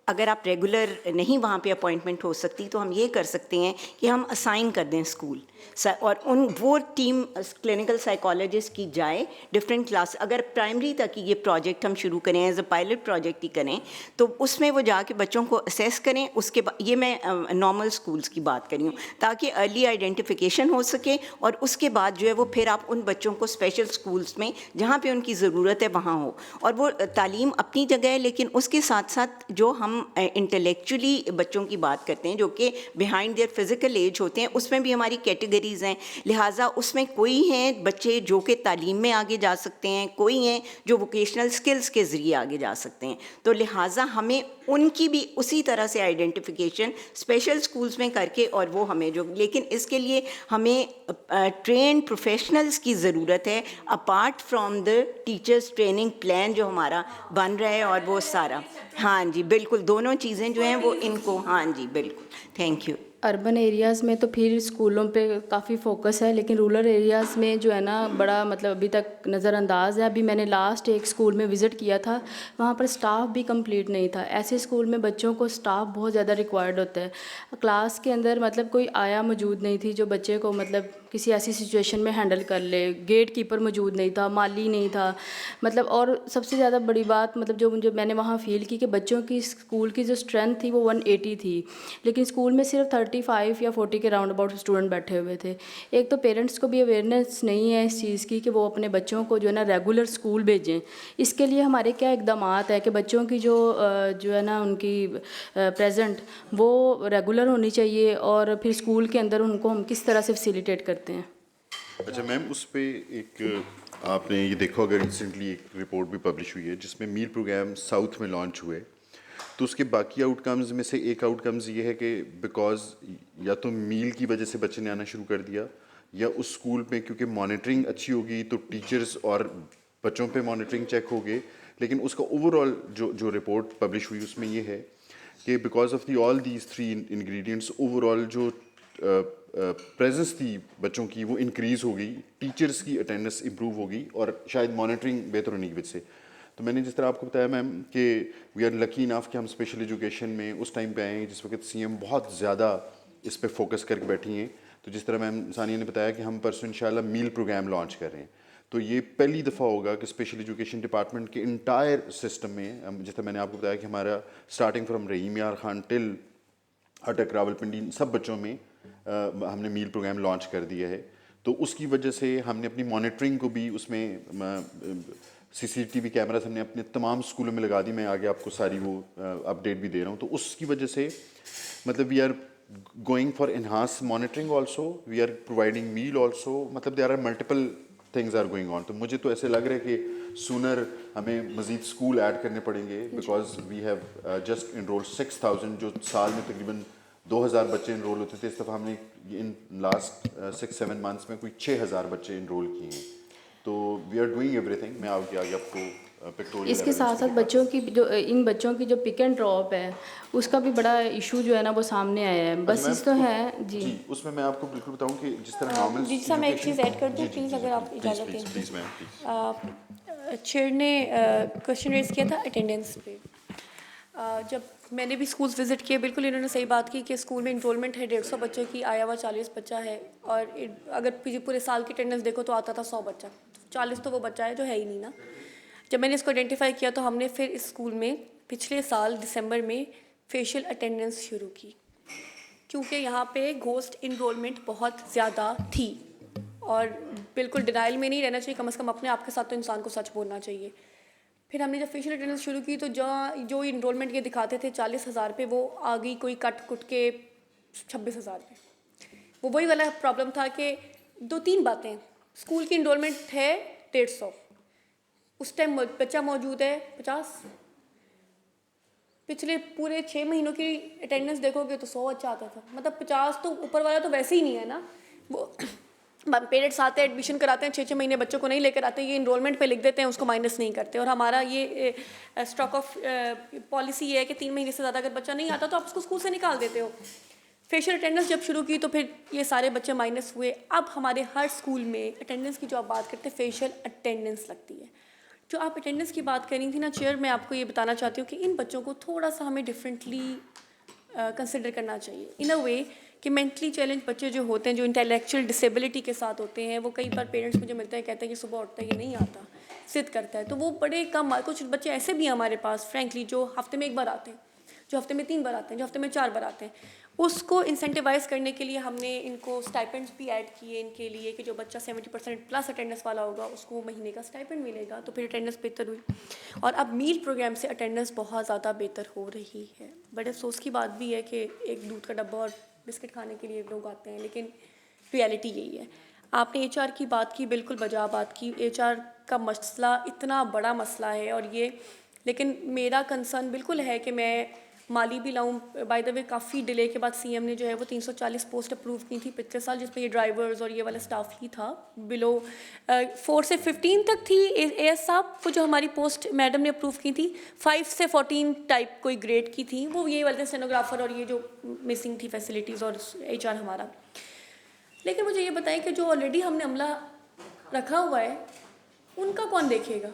اگر آپ ریگولر نہیں وہاں پہ اپوائنٹمنٹ ہو سکتی تو ہم یہ کر سکتے ہیں کہ ہم اسائن کر دیں اسکول, اور وہ ٹیم کلینکل سائیکالوجسٹ کی جائے ڈفرینٹ کلاس. اگر پرائمری تک یہ پروجیکٹ ہم شروع کریں ایز اے پائلٹ پروجیکٹ ہی کریں تو اس میں وہ جا کے بچوں کو اسیس کریں. اس کے بعد یہ میں نارمل اسکولس کی بات کر رہی ہوں تاکہ ارلی آئیڈینٹیفیکیشن ہو سکے, اور اس کے بعد جو ہے وہ پھر آپ ان بچوں کو اسپیشل اسکولس میں جہاں پہ ان کی ضرورت ہے وہاں ہو. اور وہ تعلیم اپنی جگہ ہے, لیکن اس کے ساتھ ساتھ جو ہم انٹلیکچولی بچوں کی بات کرتے ہیں جو کہ بیہائنڈ دیئر فزیکل ایج ہوتے ہیں, اس میں بھی ہماری کیٹیگریز ہیں. لہٰذا اس میں کوئی ہیں بچے جو کہ تعلیم میں آگے جا سکتے ہیں, کوئی ہیں جو ووکیشنل سکلز کے ذریعے آگے جا سکتے ہیں. تو لہٰذا ہمیں ان کی بھی اسی طرح سے آئیڈینٹیفیکیشن اسپیشل اسکولس میں کر کے, اور وہ ہمیں جو, لیکن اس کے لیے ہمیں ٹرینڈ پروفیشنلز کی ضرورت ہے apart from the teachers training plan جو ہمارا بن رہا ہے, اور وہ سارا. ہاں جی بالکل, دونوں چیزیں جو ہیں وہ ان کو, ہاں جی بالکل, تھینک یو. اربن ایریاز میں تو پھر اسکولوں پہ کافی فوکس ہے, لیکن رورل ایریاز میں جو ہے نا بڑا مطلب ابھی تک نظر انداز ہے. ابھی میں نے لاسٹ ایک اسکول میں وزٹ کیا تھا, وہاں پر اسٹاف بھی کمپلیٹ نہیں تھا. ایسے اسکول میں بچوں کو اسٹاف بہت زیادہ ریکوائرڈ ہوتا ہے. کلاس کے اندر مطلب کوئی آیا موجود نہیں تھی جو بچے کو مطلب کسی ایسی سچویشن میں ہینڈل کر لے. گیٹ کیپر موجود نہیں تھا, مالی نہیں تھا مطلب. اور سب سے زیادہ بڑی بات مطلب جو میں نے وہاں فیل کی کہ بچوں کی اسکول کی جو اسٹرینتھ تھی وہ 180 تھی, لیکن اسکول میں صرف 35 یا 40 کے راؤنڈ اباؤٹ اسٹوڈنٹ بیٹھے ہوئے تھے. ایک تو پیرنٹس کو بھی اویئرنیس نہیں ہے اس چیز کی کہ وہ اپنے بچوں کو جو ہے نا ریگولر اسکول بھیجیں. اس کے لیے ہمارے کیا اقدامات ہے کہ بچوں کی جو ہے نا ان کی پریزنٹ وہ ریگولر ہونی چاہیے, اور پھر اسکول کے اندر ان کو ہم کس طرح سے فیسیلیٹیٹ کرتے ہیں. اچھا میم, اس پہ ایک آپ نے یہ دیکھو اگر ریسنٹلی ایک رپورٹ بھی پبلش ہوئی ہے جس میں میل پروگرام ساؤتھ میں لانچ ہوئے, تو اس کے باقی آؤٹ کمز میں سے ایک آؤٹ کمز یہ ہے کہ بیکاز یا تو میل کی وجہ سے بچے نے آنا شروع کر دیا, یا اس اسکول میں کیونکہ مانیٹرنگ اچھی ہوگی تو ٹیچرز اور بچوں پہ مانیٹرنگ چیک ہو گئے. لیکن اس کا اوور آل جو رپورٹ پبلش ہوئی اس میں یہ ہے کہ because of the all these 3 ingredients over all جو پریزنس تھی بچوں کی وہ انکریز ہو گئی, ٹیچرس کی اٹینڈنس امپروو ہو گئی, اور شاید مانیٹرنگ بہتر ہونے کی وجہ سے. تو میں نے جس طرح آپ کو بتایا میم کہ وی آر لکی انف کہ ہم اسپیشل ایجوکیشن میں اس ٹائم پہ آئے ہیں جس وقت سی ایم بہت زیادہ اس پہ فوکس کر کے بیٹھی ہیں. تو جس طرح میم ثانیہ نے بتایا کہ ہم پرسوں انشاءاللہ میل پروگرام لانچ کر رہے ہیں, تو یہ پہلی دفعہ ہوگا کہ اسپیشل ایجوکیشن ڈپارٹمنٹ کے انٹائر سسٹم میں، جیسے میں نے آپ کو بتایا کہ ہمارا اسٹارٹنگ فرام رحیم یار خان ٹل اٹک راولپنڈی سب بچوں میں ہم نے میل پروگرام لانچ کر دیا ہے. تو اس کی وجہ سے ہم نے اپنی مانیٹرنگ کو بھی اس میں CCTV کیمراز ہم نے اپنے تمام اسکولوں میں لگا دی. میں آگے آپ کو ساری وہ اپڈیٹ بھی دے رہا ہوں. تو اس کی وجہ سے مطلب we are going for enhance monitoring also, we are providing meal also, مطلب there are multiple things are going on. تو مجھے تو ایسے لگ رہا ہے کہ سونر ہمیں مزید اسکول ایڈ کرنے پڑیں گے، because we have just enroll 6000، جو سال میں تقریباً 2000 بچے انرول ہوتے تھے. اس دفعہ ہم نے ان لاسٹ 6-7 منتھس میں کوئی 6000 بچے انرول کیے ہیں. تو we are doing everything. میں آگے آپ کو پکٹوریل اس کے ساتھ ساتھ بچوں کی جو ان بچوں کی جو پک اینڈ ڈراپ ہے اس کا بھی بڑا ایشو جو ہے نا وہ سامنے آیا ہے. بسز تو ہے جی، اس میں آپ کو بالکل بتاؤں کہ جس طرح نارمل جی سر، میں ایک چیز ایڈ کر دوں پلیز، اگر آپ اجازت دیں. چیئر نے کوشچن ریز کیا تھا اٹینڈنس پہ. جب میں نے بھی اسکولس وزٹ کیے، بالکل انہوں نے صحیح بات کی کہ اسکول میں انرولمنٹ ہے 150 بچوں کی، آیا ہوا 40 بچہ ہے، اور اگر پورے سال کی اٹینڈنس دیکھو تو آتا تھا 100 بچہ، 40 تو وہ بچہ ہے جو ہے ہی نہیں نا. جب میں نے اس کو آئیڈینٹیفائی کیا تو ہم نے پھر اس اسکول میں پچھلے سال دسمبر میں فیشیل اٹینڈنس شروع کی، کیونکہ یہاں پہ گھوسٹ انرولمنٹ بہت زیادہ تھی. اور بالکل ڈینائل میں نہیں رہنا چاہیے، کم از کم اپنے آپ کے ساتھ تو انسان کو سچ بولنا چاہیے. پھر ہم نے جب فیشیل اٹینڈنس شروع کی تو جو انرولمنٹ یہ دکھاتے تھے 40,000 پہ، وہ آ گئی کوئی کٹ کٹ کے 26,000 پہ. وہ وہی والا پرابلم تھا کہ 2-3 باتیں. اسکول کی انرولمنٹ ہے 150، اس ٹائم بچہ موجود ہے 50. پچھلے پورے 6 مہینوں کی اٹینڈنس دیکھو گے تو 100 بچہ آتا تھا. مطلب 50 تو اوپر والا تو ویسے ہی نہیں ہے نا. وہ پیرنٹس آتے ہیں ایڈمیشن کراتے ہیں، 6 مہینے بچوں کو نہیں لے کر آتے، یہ انرولمنٹ پہ لکھ دیتے ہیں، اس کو مائنس نہیں کرتے. اور ہمارا یہ اسٹاک آف پالیسی یہ ہے کہ 3 مہینے سے زیادہ اگر بچہ نہیں آتا تو آپ اس کو اسکول سے نکال دیتے ہو. فیشیل اٹینڈنس جب شروع کی تو پھر یہ سارے بچے مائنس ہوئے. اب ہمارے ہر اسکول میں اٹینڈنس کی جو آپ بات کرتے ہیں فیشیل اٹینڈنس لگتی ہے. جو آپ اٹینڈنس کی بات کری تھی نا چیئر، میں آپ کو یہ بتانا چاہتی ہوں کہ ان بچوں کو تھوڑا سا ہمیں ڈفرینٹلی کنسیڈر کرنا چاہیے ان اے وے کہ مینٹلی چیلنج بچے جو ہوتے ہیں، جو انٹلیکچوئل ڈسیبلٹی کے ساتھ ہوتے ہیں، وہ کئی بار پیرنٹس مجھے ملتے ہیں کہتے ہیں کہ صبح اٹھتا ہے یہ نہیں آتا، ضد کرتا ہے. تو وہ بڑے کم، کچھ بچے ایسے بھی ہیں ہمارے پاس فرینکلی جو ہفتے میں 1 بار آتے ہیں، جو ہفتے میں 3 بار آتے ہیں، جو ہفتے میں 4 بار آتے ہیں. اس کو انسینٹیوائز کرنے کے لیے ہم نے ان کو اسٹائپنڈس بھی ایڈ کیے ان کے لیے کہ جو بچہ 70% پلس اٹینڈنس والا ہوگا اس کو مہینے کا اسٹائپنڈ ملے گا. تو پھر اٹینڈنس بہتر ہوئی، اور اب میل پروگرام سے اٹینڈنس بہت زیادہ بہتر ہو رہی ہے. بڑے افسوس کی بات بھی ہے کہ ایک دودھ کا ڈبہ اور بسکٹ کھانے کے لیے لوگ آتے ہیں، لیکن ریالٹی یہی ہے. آپ نے HR کی بات کی، بالکل بجا بات کی. HR کا مسئلہ اتنا بڑا مسئلہ ہے، اور یہ لیکن میرا کنسرن بالکل ہے کہ میں مالی بھی لاؤں. By the way coffee delay کے بعد CM نے جو ہے وہ 340 پوسٹ اپروو کی تھی پچھلے سال، جس میں یہ ڈرائیورز اور یہ والا اسٹاف ہی تھا. بلو 4 سے 15 تک تھی AS صاحب. وہ جو ہماری پوسٹ میڈم نے اپروو کی تھی 5 سے 14 ٹائپ کوئی گریڈ کی تھی، وہ یہ والے اسٹینوگرافر اور یہ جو مسنگ تھی فیسلٹیز اور HR ہمارا. لیکن مجھے یہ بتائیں کہ جو آلریڈی ہم نے عملہ رکھا ہوا ہے ان کا کون دیکھے گا؟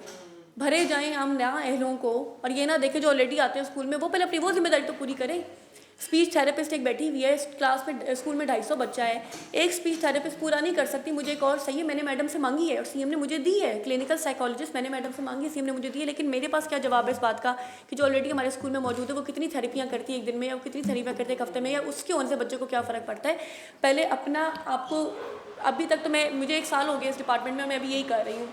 بھرے جائیں ہم نیا اہلوں کو، اور یہ نہ دیکھیں جو آلریڈی آتے ہیں اسکول میں، وہ پہلے اپنی وہ ذمہ داری تو پوری کریں. اسپیچ تھراپسٹ ایک بیٹھی ہوئی ہے اس کلاس میں، اسکول میں 250 بچہ ہے، ایک اسپیچ تھراپسٹ پورا نہیں کر سکتی. مجھے ایک اور صحیح ہے، میں نے میڈم سے مانگی ہے اور CM نے مجھے دی ہے. کلینکل سائیکالوجسٹ میں نے میڈم سے مانگی ہے، CM نے مجھے دی ہے. لیکن میرے پاس کیا جواب ہے اس بات کا کہ جو آلریڈی ہمارے اسکول میں موجود ہے وہ کتنی تھیراپیاں کرتی ہے ایک دن میں، یا کتنی تھیراپیاں کرتے ہیں ایک ہفتے میں، یا اس کے ہونے سے بچے کو کیا فرق پڑتا ہے. پہلے اپنا آپ کو، ابھی تک تو مجھے 1 سال ہو گیا اس ڈپارٹمنٹ میں ابھی یہی کر رہی ہوں،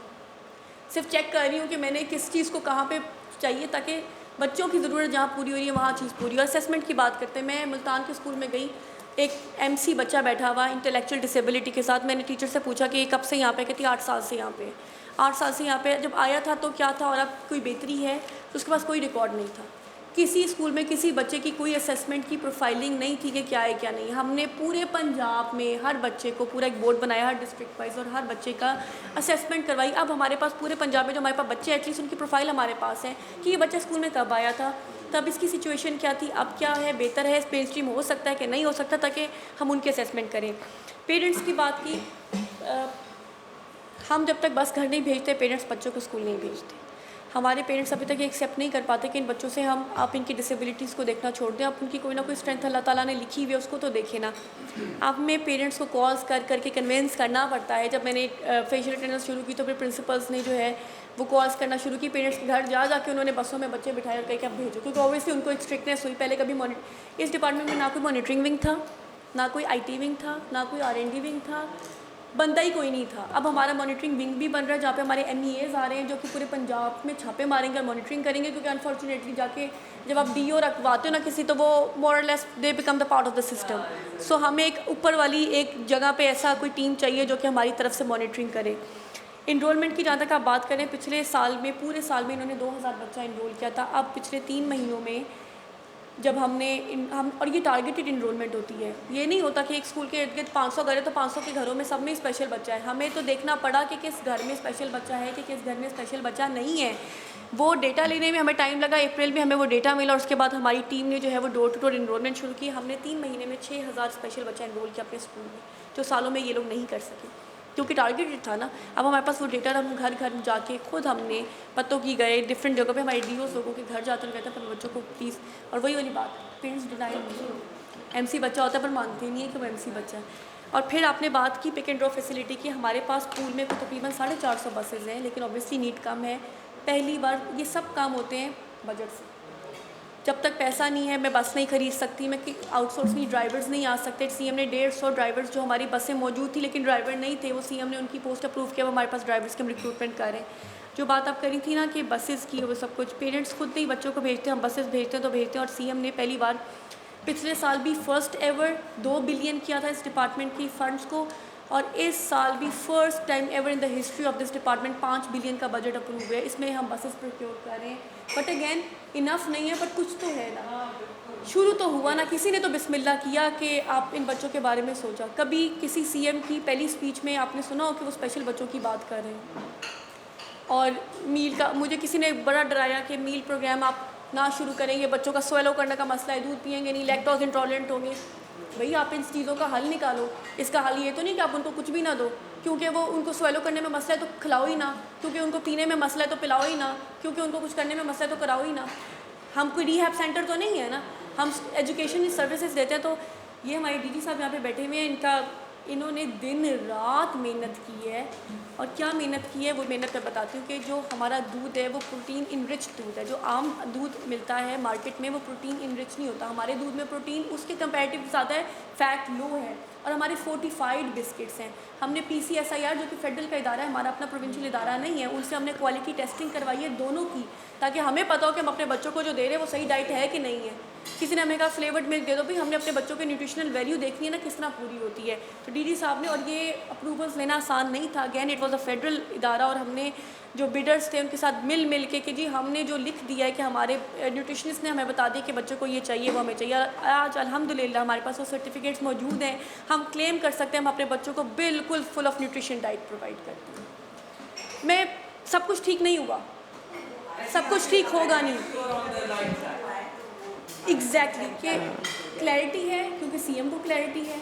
صرف چیک کر رہی ہوں کہ میں نے کس چیز کو کہاں پہ چاہیے تاکہ بچوں کی ضرورت جہاں پوری ہو رہی ہے وہاں چیز پوری ہو. اسیسمنٹ کی بات کرتے ہیں، میں ملتان کے اسکول میں گئی، ایک MC بچہ بیٹھا ہوا انٹلیکچوئل ڈسیبلٹی کے ساتھ. میں نے ٹیچر سے پوچھا کہ یہ کب سے یہاں پہ، کہتی 8 سال سے یہاں پہ. 8 سال سے یہاں پہ جب آیا تھا تو کیا تھا، اور اب کوئی بہتری ہے؟ تو اس کے پاس کوئی ریکارڈ نہیں تھا. کسی اسکول میں کسی بچے کی کوئی اسیسمنٹ کی پروفائلنگ نہیں تھی کہ کیا ہے کیا نہیں. ہم نے پورے پنجاب میں ہر بچے کو پورا ایک بورڈ بنایا ہر ڈسٹرکٹ وائز، اور ہر بچے کا اسیسمنٹ کروائی. اب ہمارے پاس پورے پنجاب میں جو ہمارے پاس بچے ایٹ لیسٹ ان کی پروفائل ہمارے پاس ہے کہ یہ بچہ اسکول میں کب آیا تھا، تب اس کی سچویشن کیا تھی، اب کیا ہے، بہتر ہے، مین اسٹریم ہو سکتا ہے کہ نہیں ہو سکتا، تاکہ ہم ان کے اسیسمنٹ کریں. پیرنٹس کی بات کی، ہم جب تک بس گھر نہیں بھیجتے پیرنٹس بچوں کو اسکول نہیں بھیجتے. ہمارے پیرنٹس ابھی تک یہ ایکسیپٹ نہیں کر پاتے کہ ان بچوں سے آپ ان کی ڈسیبلٹیز کو دیکھنا چھوڑ دیں, آپ ان کی کوئی نہ کوئی اسٹرینتھ اللہ تعالیٰ نے لکھی ہوئی ہے اس کو تو دیکھیں نا. آپ میں پیرنٹس کو کالز کر کے کنوینس کرنا پڑتا ہے. جب میں نے فیشیل اٹینڈنس شروع کی تو پھر پرنسپلس نے جو ہے وہ کالز کرنا شروع کی پیرنٹس کے گھر جا کے انہوں نے بسوں میں بچے بٹھائے اور کہا کہ آپ بھیجو, کیونکہ اوبیسلی ان کو ایک اسٹرکٹنیس ہوئی. پہلے کبھی اس ڈپارٹمنٹ میں نہ کوئی مانیٹرنگ ونگ تھا, نہ کوئی آئی ٹی ونگ تھا, نہ کوئی R&D ونگ تھا, بندہ ہی کوئی نہیں تھا. اب ہمارا مانیٹرنگ ونگ بھی بن رہا ہے جہاں پہ ہمارے MEAs آ رہے ہیں جو کہ پورے پنجاب میں چھاپے ماریں گے اور مانیٹرنگ کریں گے, کیونکہ انفارچونیٹلی جا کے جب آپ DO رکھواتے ہو نا کسی تو وہ more or less they become the part of the system. So ہمیں ایک اوپر والی ایک جگہ پہ ایسا کوئی ٹیم چاہیے جو کہ ہماری طرف سے مانیٹرنگ کرے. انرولمنٹ کی جہاں تک آپ بات کریں, پچھلے سال میں پورے سال میں انہوں نے 2000 بچہ انرول کیا تھا. اب پچھلے 3 مہینوں میں جب ہم اور یہ ٹارگیٹڈ انرولمنٹ ہوتی ہے, یہ نہیں ہوتا کہ ایک اسکول کے ارد گرد 500 گھر ہے تو 500 کے گھروں میں سب میں اسپیشل بچہ ہے. ہمیں تو دیکھنا پڑا کہ کس گھر میں اسپیشل بچہ ہے کہ کس گھر میں اسپیشل بچہ نہیں ہے. وہ ڈیٹا لینے میں ہمیں ٹائم لگا, اپریل میں ہمیں وہ ڈیٹا ملا اور اس کے بعد ہماری ٹیم نے جو ہے وہ ڈور ٹو ڈور انرولمنٹ شروع کی. ہم نے 3 مہینے میں 6000 اسپیشل بچہ انرول کیا اپنے اسکول میں, جو سالوں میں یہ لوگ نہیں کر سکے کیونکہ ٹارگیٹڈ تھا نا. اب ہمارے پاس وہ ڈیٹا, ہم گھر گھر جا کے خود ہم نے پتوں کی گئے ڈفرینٹ جگہ پہ, ہمارے DOs لوگوں کے گھر جاتے ہیں, کہتے ہیں اپنے بچوں کو پلیز. اور وہی والی بات, پیرنٹس ڈینائی نہیں, MC بچہ ہوتا ہے پر مانتے نہیں ہے کہ وہ MC بچہ ہے. اور پھر آپ نے بات کی پک اینڈ ڈراپ فیسلٹی کی. ہمارے پاس پول میں تقریباً 450 بسیز ہیں, لیکن اوبیسلی نیڈ کم ہے. پہلی بار یہ سب کام ہوتے ہیں بجٹ سے. جب تک پیسہ نہیں ہے میں بس نہیں خرید سکتی, میں آؤٹ سورس نہیں, ڈرائیورز نہیں آ سکتے. CM نے 150 ڈرائیورز جو ہماری بسیں موجود تھی لیکن ڈرائیور نہیں تھے, وہ CM نے ان کی پوسٹ اپروو کیا, وہ ہمارے پاس ڈرائیورز کے ہم ریکروٹمنٹ کر رہے ہیں. جو بات آپ کری تھی نا کہ بسیز کی, وہ سب کچھ پیرنٹس خود نہیں بچوں کو بھیجتے, ہم بسیز بھیجتے ہیں تو بھیجتے ہیں. اور CM نے پہلی بار پچھلے سال بھی فرسٹ ایور 2 بلین کیا تھا اس ڈپارٹمنٹ کی فنڈس کو, اور اس سال بھی first time ever in the history of this department 5 billion کا بجٹ اپروو ہے. اس میں ہم بسیز پروکیور کر رہے ہیں. بٹ اگین انف نہیں ہے, بٹ کچھ تو ہے نا, شروع تو ہوا نا. کسی نے تو بسم اللہ کیا کہ آپ ان بچوں کے بارے میں سوچا. کبھی کسی CM کی پہلی اسپیچ میں آپ نے سنا ہو کہ وہ اسپیشل بچوں کی بات کر رہے ہیں. اور میل کا مجھے کسی نے بڑا ڈرایا کہ میل پروگرام آپ نہ شروع کریں, یہ بچوں کا سویلو کرنے کا مسئلہ ہے, دودھ پئیں گے نہیں, لیکٹوز انٹالرنٹ ہوں گے. بھئی آپ ان چیزوں کا حل نکالو. اس کا حل یہ تو نہیں کہ آپ ان کو کچھ بھی نہ دو, کیونکہ وہ ان کو سویلو کرنے میں مسئلہ ہے تو کھلاؤ ہی نہ, کیونکہ ان کو پینے میں مسئلہ ہے تو پلاؤ ہی نہ, کیونکہ ان کو کچھ کرنے میں مسئلہ ہے تو کراؤ ہی نہ. ہم کوئی ریہیب سینٹر تو نہیں ہے نا, ہم ایجوکیشن سروسز دیتے ہیں. تو یہ ہمارے DG صاحب یہاں پہ بیٹھے ہوئے ہیں, انہوں نے دن رات محنت کی ہے. اور کیا محنت کی ہے وہ محنت میں بتاتی ہوں کہ جو ہمارا دودھ ہے وہ پروٹین انرچ دودھ ہے. جو عام دودھ ملتا ہے مارکیٹ میں وہ پروٹین انرچ نہیں ہوتا. ہمارے دودھ میں پروٹین اس کے کمپیریٹیو زیادہ ہے, فیٹ لو ہے. اور ہمارے فورٹیفائڈ بسکٹس ہیں. ہم نے PCSIR جو کہ فیڈرل کا ادارہ ہے, ہمارا اپنا پروونشل ادارہ نہیں ہے, ان سے ہم نے کوالٹی ٹیسٹنگ کروائی ہے دونوں کی, تاکہ ہمیں پتہ ہو کہ ہم اپنے بچوں کو جو دے رہے ہیں وہ صحیح ڈائٹ ہے کہ نہیں ہے. کسی نے ہمیں کہا فلیورڈ ملک دے دو, بھی ہم نے اپنے بچوں کے نیوٹریشنل ویلیو دیکھنی ہے نا کس طرح پوری ہوتی ہے. تو DG صاحب نے, اور یہ اپروولس لینا آسان نہیں تھا, again it was a federal ادارہ, اور ہم نے جو بیڈرس تھے ان کے ساتھ مل کے کہ جی ہم نے جو لکھ دیا ہے کہ ہمارے نیوٹریشنسٹ نے ہمیں بتا دیا کہ بچوں کو یہ چاہیے وہ ہمیں چاہیے. آج الحمدللہ ہمارے پاس وہ سرٹیفکیٹس موجود ہیں, ہم کلیم کر سکتے ہیں ہم اپنے بچوں کو بالکل full of nutrition diet provide کرتے ہیں. میں سب کچھ ٹھیک نہیں ہوا, سب کچھ ٹھیک ہوگا نہیں. ایگزیکٹلی کہ کلیئرٹی ہے, کیونکہ CM کو کلیئرٹی ہے,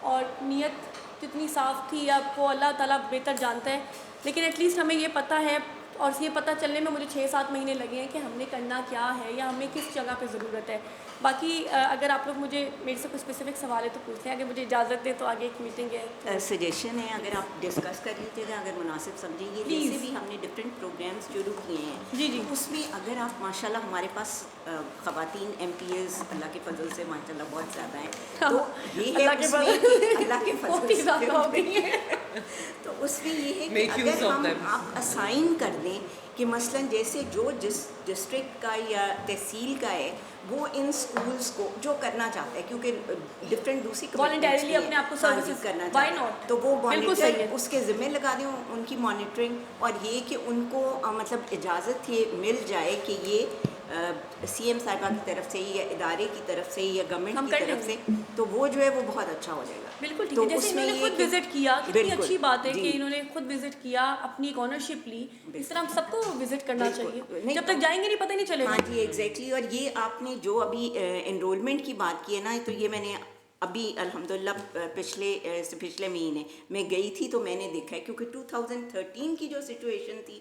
اور نیت جتنی صاف تھی آپ کو اللہ تعالیٰ بہتر جانتا ہے. لیکن ایٹ لیسٹ ہمیں یہ پتہ ہے, اور یہ پتہ چلنے میں مجھے 6-7 مہینے لگے ہیں کہ ہم نے کرنا کیا ہے یا ہمیں کس جگہ پہ ضرورت ہے. باقی اگر آپ لوگ مجھے میرے سے کوئی اسپیسیفک سوال ہے تو پوچھ لیں, اگر مجھے اجازت دیں تو آگے ایک میٹنگ ہے. سجیشن ہے اگر آپ ڈسکس کر لیجیے گا اگر مناسب سمجھیں گے. جیسے بھی ہم نے ڈفرینٹ پروگرامس شروع کیے ہیں, جی اس میں اگر آپ ماشاء اللہ ہمارے پاس خواتین MPs اللہ کے فضل سے ماشاء اللہ بہت زیادہ ہیں, تو یہ ہے اللہ کے فضل سے, تو اس میں یہ ہے کہ اگر آپ اسائن کر دیں کہ مثلاً جیسے جو جس ڈسٹرکٹ کا یا تحصیل کا ہے وہ ان سکولز کو جو کرنا چاہتا ہے, کیونکہ ڈفرینٹ دوسری والنٹیرلی اپنے آپ کو سروسز کرنا چاہتا ہے تو وہ والنٹیئر اس کے ذمہ لگا دیں ان کی مانیٹرنگ, اور یہ کہ ان کو مطلب اجازت یہ مل جائے کہ یہ CM صاحبہ کی طرف سے یا ادارے کی طرف سے یا گورنمنٹ کی طرف سے, تو وہ جو ہے وہ بہت اچھا ہو جائے گا. بالکل ٹھیک ہے. جیسے انہوں نے خود وزٹ کیا, کتنی اچھی بات ہے کہ انہوں نے خود وزٹ کیا, اپنی ایک آنرشپ لی. اس طرح ہم سب کو وزٹ کرنا چاہیے, جب تک جائیں گے نہیں پتہ نہیں چلے گا. ہاں جی ایگزیکٹلی. اور یہ آپ نے جو ابھی انرولمنٹ کی بات کی ہے نا, تو یہ میں نے ابھی الحمدللہ پچھلے مہینے میں گئی تھی تو میں نے دیکھا ہے, کیونکہ 2013 کی جو سچویشن تھی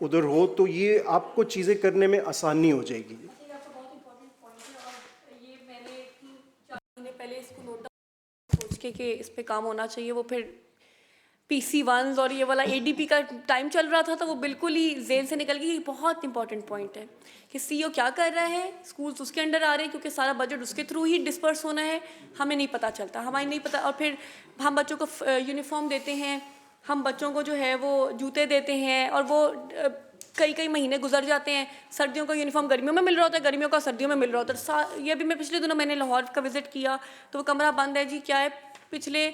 ادھر ہو تو یہ آپ کو چیزیں کرنے میں آسانی ہو جائے گی. پہلے اس کو نوٹ سوچ کے کہ اس پہ کام ہونا چاہیے, وہ پھر PC1 اور یہ والا ADP کا ٹائم چل رہا تھا تو وہ بالکل ہی ذہن سے نکل گئی. یہ بہت امپورٹنٹ پوائنٹ ہے کہ CEO کیا کر رہا ہے, اسکولس اس کے انڈر آ رہے ہیں کیونکہ سارا بجٹ اس کے تھرو ہی ڈسپرس ہونا ہے, ہمیں نہیں پتہ چلتا, ہمیں نہیں پتہ. اور پھر ہم بچوں کو یونیفارم دیتے ہیں, ہم بچوں کو جو ہے وہ جوتے دیتے ہیں, اور وہ کئی مہینے گزر جاتے ہیں. سردیوں کا یونیفارم گرمیوں میں مل رہا ہوتا ہے, گرمیوں کا سردیوں میں مل رہا ہوتا ہے. یہ بھی میں پچھلے دنوں میں نے لاہور کا وزٹ کیا تو وہ کمرہ بند ہے جی, کیا ہے پچھلے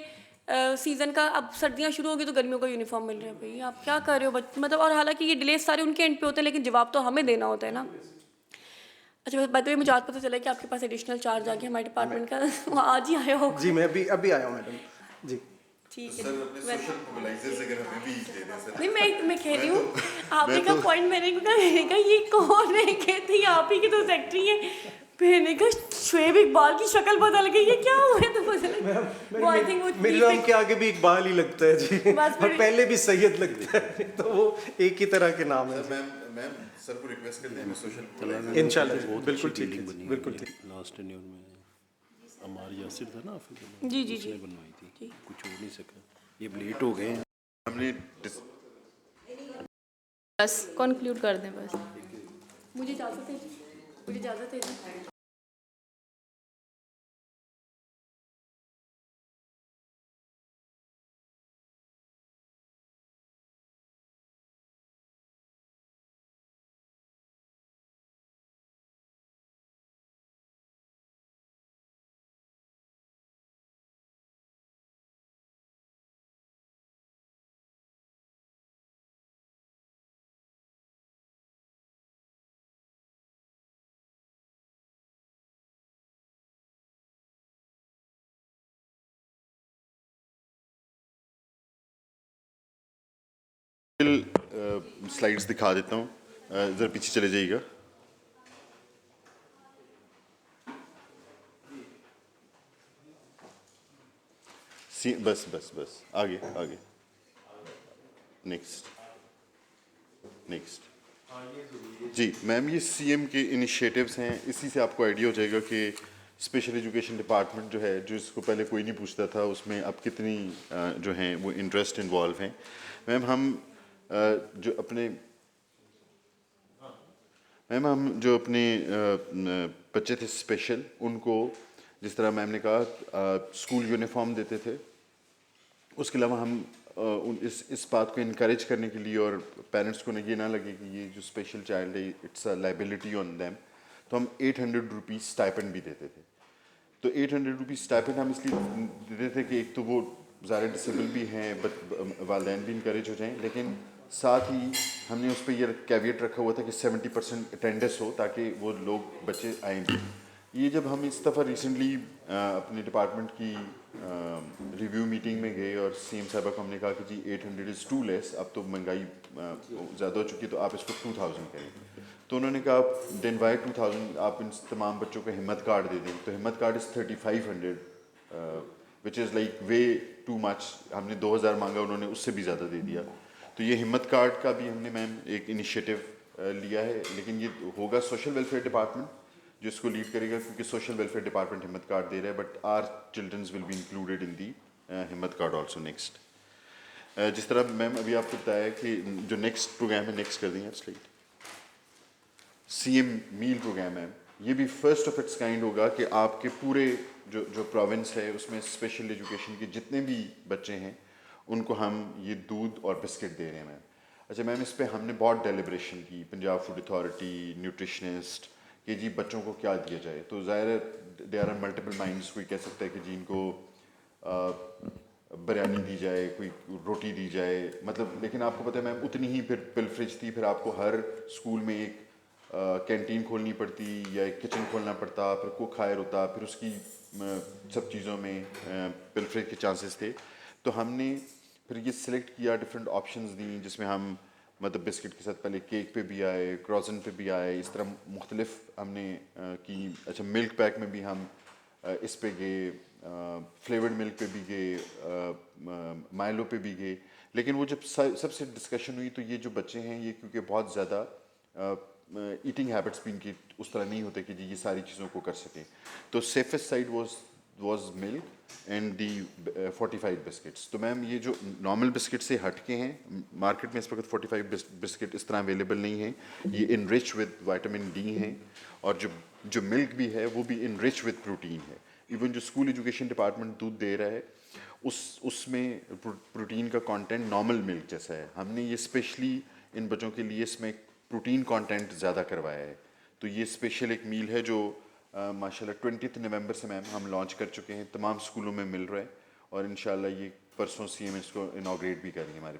سیزن کا, اب سردیاں شروع ہوگی تو گرمیوں کا یونیفارم مل رہا ہے. بھائی آپ کیا کر رہے ہو مطلب, اور حالانکہ یہ ڈیلیز سارے ان کے اینڈ پہ ہوتے ہیں لیکن جواب تو ہمیں دینا ہوتا ہے نا. اچھا بائی دا وے مجھے آج پتہ چلا کہ آپ کے پاس ایڈیشنل چارج آ گیا ہمارے ڈپارٹمنٹ کا, وہ آج ہی آیا ہو. جی میں ابھی آیا ہوں میڈم. جی ٹھیک ہے. نہیں میں کہہ رہی ہوں آپ نے کہا پوائنٹ, میں نے کہا یہ کون ہے, کہتی ہیں آپ ہی کے تو سیکٹری ہیں. میں نے کہا شعیب اقبال کی شکل بدل گئی, یہ کیا ہوا ہے, تو بدل وہ آئی تھنک میرے نام کے آگے بھی اقبال ہی لگتا ہے جی, اور پہلے بھی سید لگتا ہے, تو وہ ایک ہی طرح کے نام ہے. میم سر کو ریکویسٹ کر دیں سوشل انشاءاللہ بالکل ٹھیک ہے, بالکل ٹھیک. لاسٹ ٹینیور میں ہمار یاسر تھا نا آفس میں, جی بنوائی تھی, کچھ ہو نہیں سکا, یہ لیٹ ہو گئے. ہم نے بس کنکلیوڈ کر دیں بس. مجھے اجازت ہے جی. سلائڈس دکھا دیتا ہوں, ذرا پیچھے چلے جائیے گا. بس آگے نیکسٹ. جی میم یہ CM کے انیشیٹوز ہیں, اسی سے آپ کو آئیڈیا ہو جائے گا کہ اسپیشل ایجوکیشن ڈپارٹمنٹ جو ہے, جو اس کو پہلے کوئی نہیں پوچھتا تھا, اس میں اب کتنی جو ہیں وہ انٹرسٹ انوالو ہیں. میم ہم جو اپنے بچے تھے اسپیشل, ان کو جس طرح میم نے کہا اسکول یونیفارم دیتے تھے, اس کے علاوہ ہم اس بات کو انکریج کرنے کے لیے اور پیرنٹس کو یہ نہ لگے کہ یہ جو اسپیشل چائلڈ ہے it's a liability on them, تو ہم 800 روپیز اسٹائپنڈ بھی دیتے تھے. تو 800 روپیز اسٹائپنڈ ہم اس لیے دیتے تھے کہ ایک تو وہ ظاہر ڈسیبل بھی ہیں, والدین بھی انکریج ہو جائیں, لیکن ساتھ ہی ہم نے اس پہ یہ کیویٹ رکھا ہوا تھا کہ 70% اٹینڈنس ہو تاکہ وہ لوگ بچے آئیں بھی. یہ جب ہم اس دفعہ ریسنٹلی اپنے ڈپارٹمنٹ کی ریویو میٹنگ میں گئے اور CM صاحبہ کو ہم نے کہا کہ جی 800 از ٹو لیس, اب تو مہنگائی زیادہ ہو چکی ہے, تو آپ اس کو 2000 کریں. تو انہوں نے کہا دین وائی 2000, آپ ان تمام بچوں کو ہمت کارڈ دے دیں. تو ہمت card is 3500 which is like way too much. ہم نے 2000 مانگا, انہوں نے اس سے بھی زیادہ دے دیا. تو یہ ہمت کارڈ کا بھی ہم نے میم ایک انیشیٹو لیا ہے, لیکن یہ ہوگا سوشل ویلفیئر ڈپارٹمنٹ جو اس کو لیڈ کرے گا, کیونکہ social welfare department Himmat card دے رہا ہے, but are childrens will be included in the Himmat card also. Next, جس طرح میم ابھی آپ کو بتایا کہ جو نیکسٹ پروگرام ہے, نیکسٹ کر دیں آپ سلائڈ, CM میل پروگرام ہے. یہ بھی فرسٹ آف اٹس کائنڈ ہوگا کہ آپ کے پورے جو پروونس ہے اس میں اسپیشل ایجوکیشن کے جتنے بھی بچے ہیں ان کو ہم یہ دودھ اور بسکٹ دے رہے ہیں میم. اچھا میم, اس پہ ہم نے بہت ڈیلیبریشن کی, پنجاب فوڈ اتھارٹی, نیوٹریشنسٹ, کہ جی بچوں کو کیا دیا جائے. تو ظاہر ہے دیر آر ملٹیپل مائنڈس, کوئی کہہ سکتا ہے کہ جی ان کو بریانی دی جائے, کوئی روٹی دی جائے, مطلب, لیکن آپ کو پتہ ہے میم اتنی ہی پھر پلفریج تھی. پھر آپ کو ہر اسکول میں ایک کینٹین کھولنی پڑتی یا ایک کچن کھولنا پڑتا, پھر کوک ہائر ہوتا, پھر اس کی سب چیزوں میں پلفریج کے چانسز تھے. تو ہم نے پھر یہ سلیکٹ کیا, ڈفرینٹ آپشنز دیں, جس میں ہم مطلب بسکٹ کے ساتھ پہلے کیک پہ بھی آئے, کروزن پہ بھی آئے, اس طرح مختلف ہم نے کی. اچھا ملک پیک میں بھی ہم اس پہ گئے, فلیورڈ ملک پہ بھی گئے, مائلڈ مائلو پہ بھی گئے. لیکن وہ جب سب سے ڈسکشن ہوئی تو یہ جو بچے ہیں یہ کیونکہ بہت زیادہ ایٹنگ ہیبٹس بھی ان کی اس طرح نہیں ہوتے کہ جی یہ ساری چیزوں کو کر سکیں, تو safest side was milk and the fortified biscuits. تو میم یہ جو نارمل بسکٹ سے ہٹ کے ہیں, مارکیٹ میں اس وقت 45 بسکٹ اس طرح اویلیبل نہیں ہیں, یہ انرچ ود وائٹامن ڈی ہیں, اور جو ملک بھی ہے وہ بھی انرچ ود پروٹین ہے. ایون جو اسکول ایجوکیشن ڈپارٹمنٹ دودھ دے رہا ہے اس میں پروٹین کا کانٹینٹ نارمل ملک جیسا ہے. ہم نے یہ اسپیشلی ان بچوں کے لیے اس میں پروٹین کانٹینٹ زیادہ کروایا ہے. تو یہ اسپیشل ایک میل ہے جو ماشاء اللہ 20 نومبر سے میم ہم لانچ کر چکے ہیں, تمام اسکولوں میں مل رہا ہے, اور انشاءاللہ یہ پرسوں سی ایم اس کو انوگریٹ بھی کریں گے ہمارے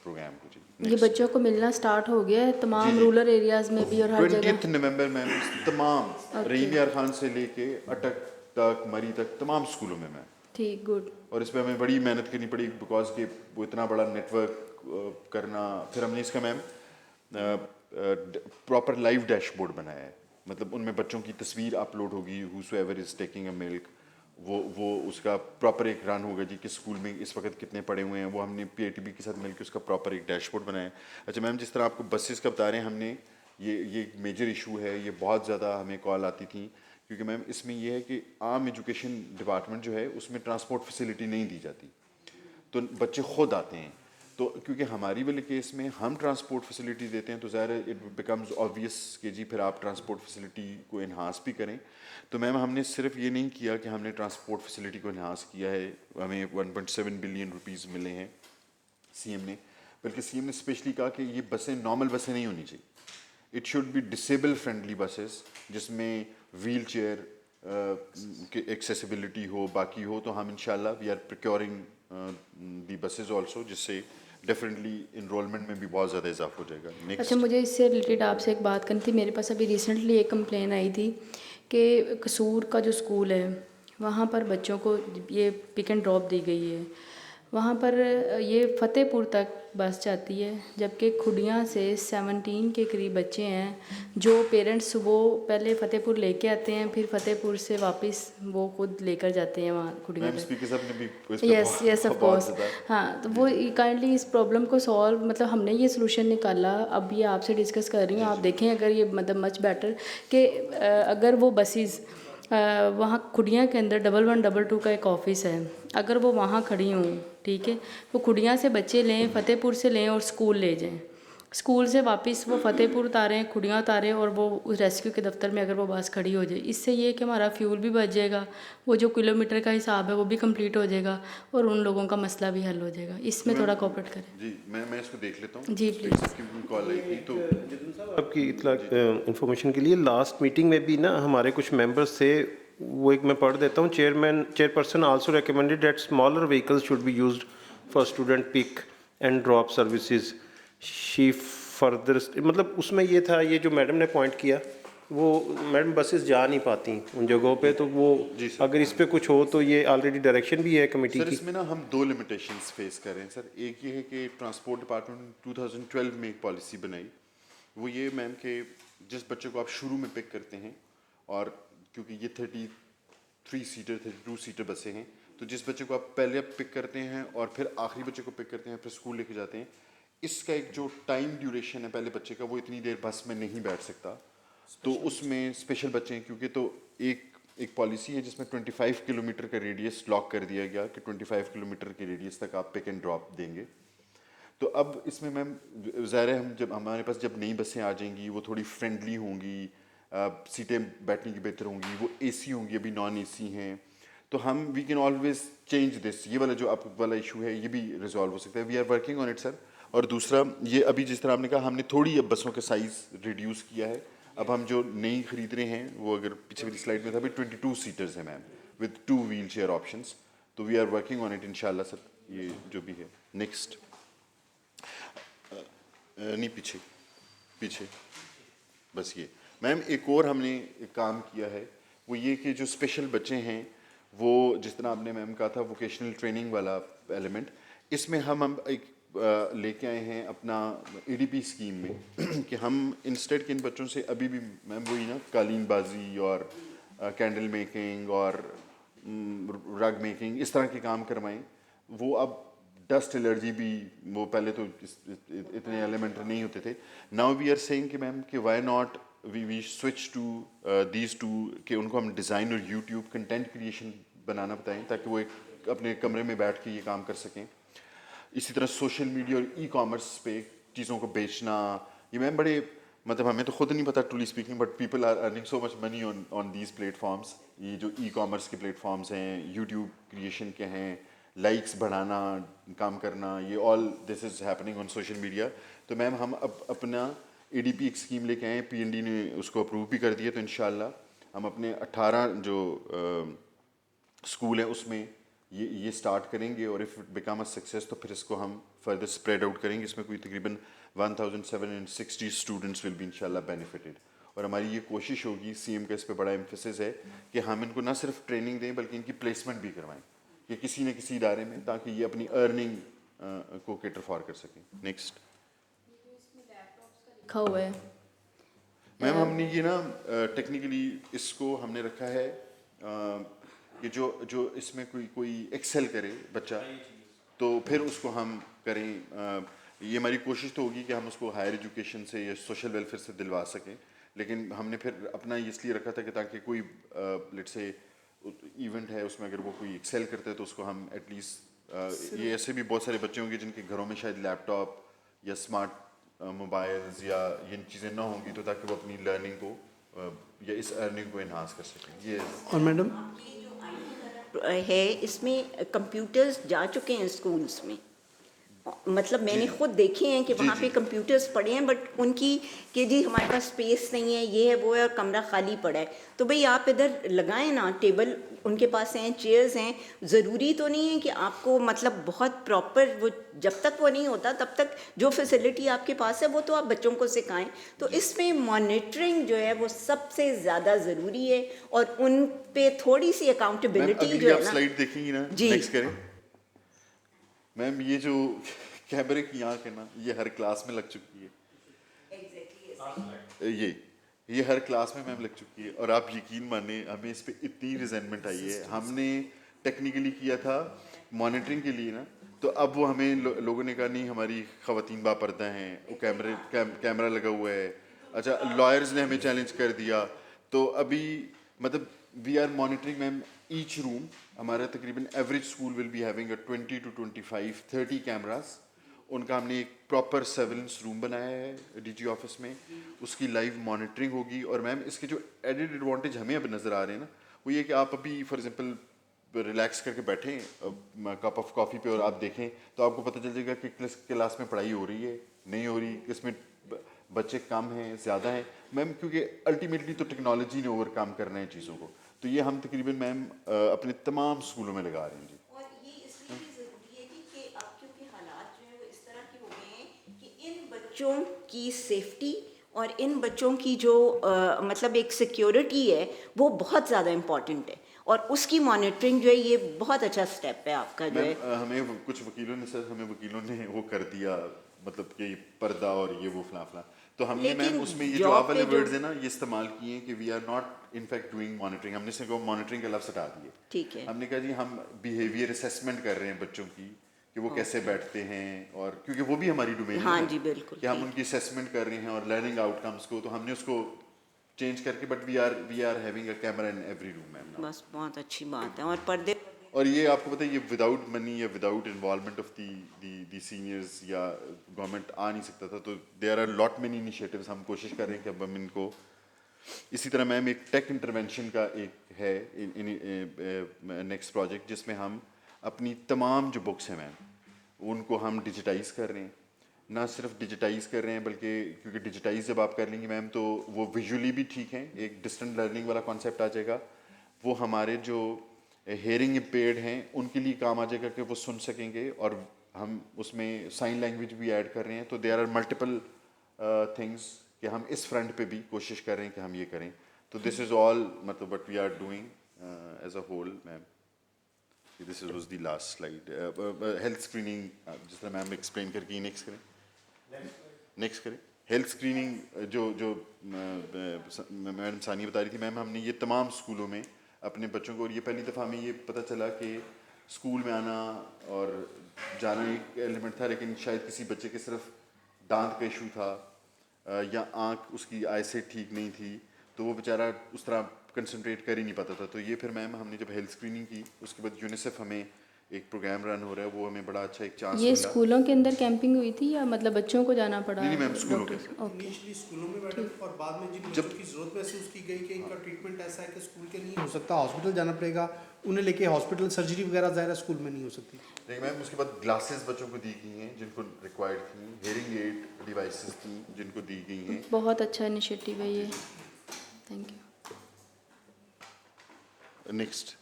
پروگرام کو. جی یہ بچوں کو ملنا سٹارٹ ہو گیا ہے تمام رورل ایریاز میں بھی اور ہر جگہ. 20 نومبر میم تمام رحیم یار خان سے لے کے اٹک تک مری تک تمام اسکولوں میں میم. ٹھیک, گڈ. اور اس پہ ہمیں بڑی محنت کرنی پڑی بیکاز کہ وہ اتنا بڑا نیٹ ورک کرنا. پھر ہم نے اس کا میم پراپر لائیو ڈیش بورڈ بنایا ہے, مطلب ان میں بچوں کی تصویر اپلوڈ ہوگی, ہوسو ایور از ٹیکنگ اے ملک, وہ اس کا پراپر ایک رن ہوگا جی کہ اسکول میں اس وقت کتنے پڑے ہوئے ہیں. وہ ہم نے پی آئی ٹی بی کے ساتھ مل کے اس کا پراپر ایک ڈیش بورڈ بنایا ہے. اچھا میم جس طرح آپ کو بسیز کا بتا رہے ہیں, ہم نے یہ ایک میجر ایشو ہے, یہ بہت زیادہ ہمیں کال آتی تھیں کیونکہ میم اس میں یہ ہے کہ عام ایجوکیشن ڈپارٹمنٹ جو ہے اس میں ٹرانسپورٹ فیسلٹی نہیں دی جاتی, تو بچے خود آتے ہیں. تو کیونکہ ہماری والے کیس میں ہم ٹرانسپورٹ فیسلٹی دیتے ہیں تو ظاہر ہے اٹ بیکمز آبویس کہ جی پھر آپ ٹرانسپورٹ فیسلٹی کو انہانس بھی کریں. تو میم ہم نے صرف یہ نہیں کیا کہ ہم نے ٹرانسپورٹ فیسلٹی کو انہانس کیا ہے, ہمیں 1.7 بلین روپیز ملے ہیں سی ایم نے, بلکہ سی ایم نے اسپیشلی کہا کہ یہ بسیں نارمل بسیں نہیں ہونی چاہیے, it should be disable friendly buses جس میں ویل چیئر کی ایکسیسیبلٹی ہو, باقی ہو. تو ہم انشاءاللہ we are procuring the buses also, جس سے ڈیفینیٹلی انرولمنٹ میں بھی بہت زیادہ اضافہ ہو جائے گا. اچھا, مجھے اس سے ریلیٹڈ آپ سے ایک بات کرنی تھی. میرے پاس ابھی ریسنٹلی ایک کمپلین آئی تھی کہ قصور کا جو اسکول ہے وہاں پر بچوں کو یہ پک اینڈ ڈراپ دی گئی ہے. وہاں پر یہ فتح پور تک بس جاتی ہے, جبکہ کھڈیاں سے 17 کے قریب بچے ہیں جو پیرنٹس وہ پہلے فتح پور لے کے آتے ہیں, پھر فتح پور سے واپس وہ خود لے کر جاتے ہیں وہاں کھڈیاں پہ. Yes of course. ہاں, تو وہ کائنڈلی اس پرابلم کو سالو, مطلب ہم نے یہ سلوشن نکالا, اب یہ آپ سے ڈسکس کر رہی ہوں. آپ دیکھیں اگر یہ مطلب مچ بیٹر کہ اگر وہ بسیز وہاں کھڈیاں کے اندر 1112 کا ایک آفس ہے, اگر وہ وہاں کھڑی ہوں, ٹھیک ہے, وہ کھڈیاں سے بچے لیں, فتح پور سے لیں اور اسکول لے جائیں. اسکول سے واپس وہ فتح پور اتاریں, کھڈیاں اتاریں, اور وہ اس ریسکیو کے دفتر میں اگر وہ بس کھڑی ہو جائے. اس سے یہ کہ ہمارا فیول بھی بچ جائے گا, وہ جو کلو میٹر کا حساب ہے وہ بھی کمپلیٹ ہو جائے گا, اور ان لوگوں کا مسئلہ بھی حل ہو جائے گا. اس میں تھوڑا کوآپریٹ کریں. جی میں اس کو دیکھ لیتا ہوں. جی پلیز. کال آئی تھی تو آپ کی اطلاع انفارمیشن کے لیے لاسٹ میٹنگ میں بھی نا ہمارے کچھ ممبرس تھے, وہ ایک میں پڑھ دیتا ہوں. Chairperson also recommended that smaller vehicles should be used for student pick and drop services. She further مطلب اس میں یہ تھا, یہ جو میڈم نے پوائنٹ کیا, وہ میڈم بسز جا نہیں پاتی ان جگہوں پہ, تو وہ اگر اس پہ کچھ ہو تو یہ آلریڈی ڈائریکشن بھی ہے کمیٹی کی. سر اس میں نا ہم 2 لمیٹیشنز فیس کر رہے ہیں سر. ایک یہ ہے کہ ٹرانسپورٹ ڈپارٹمنٹ 2012 میں ایک پالیسی بنائی, وہ یہ میم کہ جس بچے کو آپ شروع میں پک کرتے ہیں, اور کیونکہ یہ 33 سیٹر 32 سیٹر بسیں ہیں, تو جس بچے کو آپ پہلے پک کرتے ہیں اور پھر آخری بچے کو پک کرتے ہیں, پھر اسکول لے کے جاتے ہیں, اس کا ایک جو ٹائم ڈیوریشن ہے پہلے بچے کا, وہ اتنی دیر بس میں نہیں بیٹھ سکتا. تو اس میں اسپیشل بچے ہیں کیونکہ, تو ایک پالیسی ہے جس میں 25 کلومیٹر کا ریڈیس لاک کر دیا گیا کہ 25 کلومیٹر کے ریڈیس تک آپ پک اینڈ ڈراپ دیں گے. تو اب اس میں میم ظاہر ہے جب ہمارے پاس جب نئی بسیں آ جائیں گی, وہ تھوڑی فرینڈلی ہوں گی, سیٹیں بیٹھنے کی بہتر ہوں گی, وہ اے سی ہوں گی, ابھی نان اے سی ہیں, تو ہم we can always change this. یہ والا جو آپ والا ایشو ہے یہ بھی ریزالو ہو سکتا ہے. We are working on it sir. اور دوسرا یہ ابھی جس طرح آپ نے کہا, ہم نے تھوڑی اب بسوں کا سائز ریڈیوس کیا ہے. اب ہم جو نئی خرید رہے ہیں وہ اگر پیچھے والی سلائڈ میں تھا, ابھی 22 سیٹرز ہیں ma'am with 2 wheelchair options. تو we are working on it انشاء اللہ سر. یہ جو بھی ہے نیکسٹ نہیں پیچھے بس یہ میم ایک اور ہم نے کام کیا ہے, وہ یہ کہ جو اسپیشل بچے ہیں, وہ جس طرح آپ نے میم کہا تھا ووکیشنل ٹریننگ والا ایلیمنٹ, اس میں ہم ایک لے کے آئے ہیں اپنا ای ڈی پی اسکیم میں کہ ہم انسٹیڈ کے ان بچوں سے ابھی بھی میم وہی نا قالین بازی اور کینڈل میکنگ اور رگ میکنگ اس طرح کے کام کروائیں. وہ اب ڈسٹ الرجی بھی وہ پہلے تو اتنے ایلیمنٹ نہیں ہوتے تھے. ناؤ وی آر سیئنگ کہ میم کہ why not we switch to these two کہ ان کو ہم ڈیزائن اور یوٹیوب کنٹینٹ کریشن بنانا بتائیں تاکہ وہ ایک اپنے کمرے میں بیٹھ کے یہ کام کر سکیں. اسی طرح سوشل میڈیا اور ای کامرس پہ چیزوں کو بیچنا, یہ میم بڑے مطلب ہمیں تو خود نہیں پتا truly speaking, but people are earning so much money on these platforms. یہ جو ای کامرس کے پلیٹ فارمس ہیں, یوٹیوب کریشن کے ہیں, لائکس بڑھانا, کام کرنا, یہ all this is happening on social media. تو میم ہم اب اپنا اے ڈی پی ایک اسکیم لے کے آئے ہیں, پی این ڈی نے اس کو اپروو بھی کر دیا. تو انشاءاللہ ہم اپنے 18 جو اسکول ہیں اس میں یہ اسٹارٹ کریں گے, اور if it become a success تو پھر اس کو ہم فردر اسپریڈ آؤٹ کریں گے. اس میں کوئی تقریباً 1760 اسٹوڈنٹس ول بی انشاءاللہ بینیفٹڈ. اور ہماری یہ کوشش ہوگی, سی ایم کا اس پہ بڑا ایمفیسس ہے کہ ہم ان کو نہ صرف ٹریننگ دیں بلکہ ان کی پلیسمنٹ بھی کروائیں کہ کسی نہ کسی ادارے میں, تاکہ یہ اپنی ارننگ کو کیٹر فار کر سکیں. نیکسٹ لکھا ہوا ہے میم ہم نے یہ نا ٹیکنیکلی اس کو ہم نے رکھا ہے کہ جو اس میں کوئی ایکسل کرے بچہ تو پھر اس کو ہم کریں. یہ ہماری کوشش تو ہوگی کہ ہم اس کو ہائر ایجوکیشن سے یا سوشل ویلفیئر سے دلوا سکیں, لیکن ہم نے پھر اپنا اس لیے رکھا تھا کہ تاکہ کوئی لیٹ سے ایونٹ ہے اس میں اگر وہ کوئی ایکسل کرتا ہے تو اس کو ہم ایٹ لیسٹ, یہ ایسے بھی بہت سارے بچے ہوں گے جن کے گھروں میں شاید لیپ ٹاپ یا اسمارٹ موبائلز یا یہ چیزیں نہ ہوں گی, تو تاکہ وہ اپنی لرننگ کو یا اس ارننگ کو انہانس کر سکیں. یہ اور میڈم ہے اس میں کمپیوٹرز جا چکے ہیں اسکولس میں, مطلب میں نے خود دیکھے ہیں کہ وہاں پہ کمپیوٹرز پڑے ہیں, بٹ ان کی کہ جی ہمارے پاس اسپیس نہیں ہے, یہ ہے وہ ہے, اور کمرہ خالی پڑا ہے. تو بھئی آپ ادھر لگائیں نا, ٹیبل ان کے پاس ہیں, چیئرز ہیں. ضروری تو نہیں ہے کہ آپ کو مطلب بہت پراپر وہ, جب تک وہ نہیں ہوتا تب تک جو فیسلٹی آپ کے پاس ہے وہ تو آپ بچوں کو سکھائیں. تو اس میں مانیٹرنگ جو ہے وہ سب سے زیادہ ضروری ہے, اور ان پہ تھوڑی سی اکاؤنٹیبلٹی جو ہے نا. سلائڈ دیکھیں گی نا, جی نیکسٹ کریں میم. یہ جو کیمرے کی آنکھ ہے نا, یہ ہر کلاس میں لگ چکی ہے. یہ ہر کلاس میں میم لگ چکی ہے, اور آپ یقین مانیں ہمیں اس پہ اتنی ریزنمنٹ آئی ہے. ہم نے ٹیکنیکلی کیا تھا مانیٹرنگ کے لیے نا, تو اب وہ ہمیں لوگوں نے کہا نہیں ہماری خواتین باپردہ ہیں, وہ کیمرہ لگا ہوا ہے. اچھا لائرز نے ہمیں چیلنج کر دیا, تو ابھی مطلب we are monitoring ma'am each room. ہمارا تقریباً average school will be having a 20 to 25 30 cameras. ان کا ہم نے ایک پراپر سرویلنس روم بنایا ہے ڈی جی آفس میں, اس کی لائیو مانیٹرنگ ہوگی. اور میم اس کے جو ایڈیڈ ایڈوانٹیج ہمیں اب نظر آ رہے ہیں نا, وہ یہ کہ آپ ابھی فار ایگزامپل ریلیکس کر کے بیٹھیں کپ آف کافی پہ اور آپ دیکھیں تو آپ کو پتہ چل جائے گا کہ کلاس میں پڑھائی ہو رہی ہے نہیں ہو رہی, کس میں بچے کم ہیں زیادہ ہیں میم, کیونکہ الٹیمیٹلی تو ٹیکنالوجی نے اوور کم کرنا ہے چیزوں کو. تو یہ ہم تقریباً میم اپنے تمام اسکولوں میں لگا رہے ہیں. جی اور یہ اس لیے بھی ضروری ہے کہ اب کیونکہ حالات جو ہیں وہ اس طرح کے ہو گئے ہیں کہ ان بچوں کی سیفٹی اور ان بچوں کی جو مطلب ایک سیکیورٹی ہے وہ بہت زیادہ امپورٹنٹ ہے, اور اس کی مانیٹرنگ جو ہے یہ بہت اچھا سٹیپ ہے آپ کا جو ہے. ہمیں کچھ وکیلوں نے وہ کر دیا مطلب کہ پردہ اور یہ وہ فلاں فلاں, تو ہم نے میم اس میں یہ جو آپ والے ورڈز ہیں نا یہ استعمال کیے ہیں کہ we are not in fact doing monitoring. ہم نے سے مانیٹرنگ کا لفظ ہٹا دیے. ٹھیک ہے, ہم نے کہا جی ہم بیہیویئر اسیسمنٹ کر رہے ہیں بچوں کی کہ وہ کیسے بیٹھتے ہیں, اور کیونکہ وہ بھی ہماری ڈومین ہے. ہاں جی بالکل, کہ ہم ان کی اسیسمنٹ کر رہے ہیں اور لرننگ آؤٹ کمس کو, تو ہم نے اس کو چینج کر کے, but we are having a camera in every room ma'am. بس بہت اچھی بات ہے. اور پردے, اور یہ آپ کو پتہ ہے یہ وداؤٹ منی یا without involvement of the seniors یا گورنمنٹ آ نہیں سکتا تھا. تو there are lot many initiatives. ہم کوشش کر رہے ہیں کہ اب ہم ان کو اسی طرح میم ایک ٹیک انٹرونشن کا ایک ہے نیکسٹ پروجیکٹ, جس میں ہم اپنی تمام جو بکس ہیں میم ان کو ہم ڈیجیٹائز کر رہے ہیں. نہ صرف ڈیجیٹائز کر رہے ہیں بلکہ کیونکہ ڈیجیٹائز جب آپ کر لیں گے میم تو وہ ویژولی بھی ٹھیک ہیں, ایک ڈسٹنٹ لرننگ والا کانسیپٹ آ جائے گا. وہ ہمارے جو ہیئرنگ امپیئرڈ ہیں ان کے لیے کام آ جائے گا کہ وہ سن سکیں گے, اور ہم اس میں سائن لینگویج بھی ایڈ کر رہے ہیں. تو دیر آر ملٹیپل تھنگس کہ ہم اس فرنٹ پہ بھی کوشش کر رہے ہیں کہ ہم یہ کریں. تو دس از آل مطلب what we are doing as a whole ma'am. This was the last slide. Health screening جس طرح میم ایکسپلین کر کے نیکسٹ کریں. ہیلتھ اسکریننگ جو میڈم ثانیہ بتا رہی تھی میم, ہم نے یہ تمام اسکولوں میں اپنے بچوں کو, اور یہ پہلی دفعہ ہمیں یہ پتہ چلا کہ اسکول میں آنا اور جانا ایک ایلیمنٹ تھا, لیکن شاید کسی بچے کے صرف دانت کا ایشو تھا یا آنکھ اس کی آئی سے ٹھیک نہیں تھی, تو وہ بیچارہ اس طرح کنسنٹریٹ کر ہی نہیں پاتا تھا. تو یہ پھر میم ہم نے جب ہیلتھ اسکریننگ کی, اس کے بعد یونیسیف ہمیں ایک پروگرام رن ہو رہا ہے, وہ ہمیں بڑا اچھا ایک چانس یہ ملا. اسکولوں کے اندر کیمپنگ ہوئی تھی یا مطلب بچوں کو جانا پڑا؟ نہیں میم اسکولوں کے. اوکے. اسکولوں میں میڈم, اور بعد میں جن بچوں کی ضرورت محسوس کی گئی کہ ان کا ٹریٹمنٹ ایسا ہے کہ اسکول کے نہیں ہو سکتا, ہاسپٹل جانا پڑے گا, انہیں لے کے ہاسپٹل سرجری وغیرہ ظاہر اسکول میں نہیں ہو سکتی. لیکن میم اس کے بعد گلاسز بچوں کو دی گئی ہیں جن کو ریکوائرڈ تھیں, ہیئرنگ ایڈ ڈیوائسز تھیں جن کو دی گئی ہیں. بہت اچھا انیشیٹو ہے یہ, تھینک یو. نیکسٹ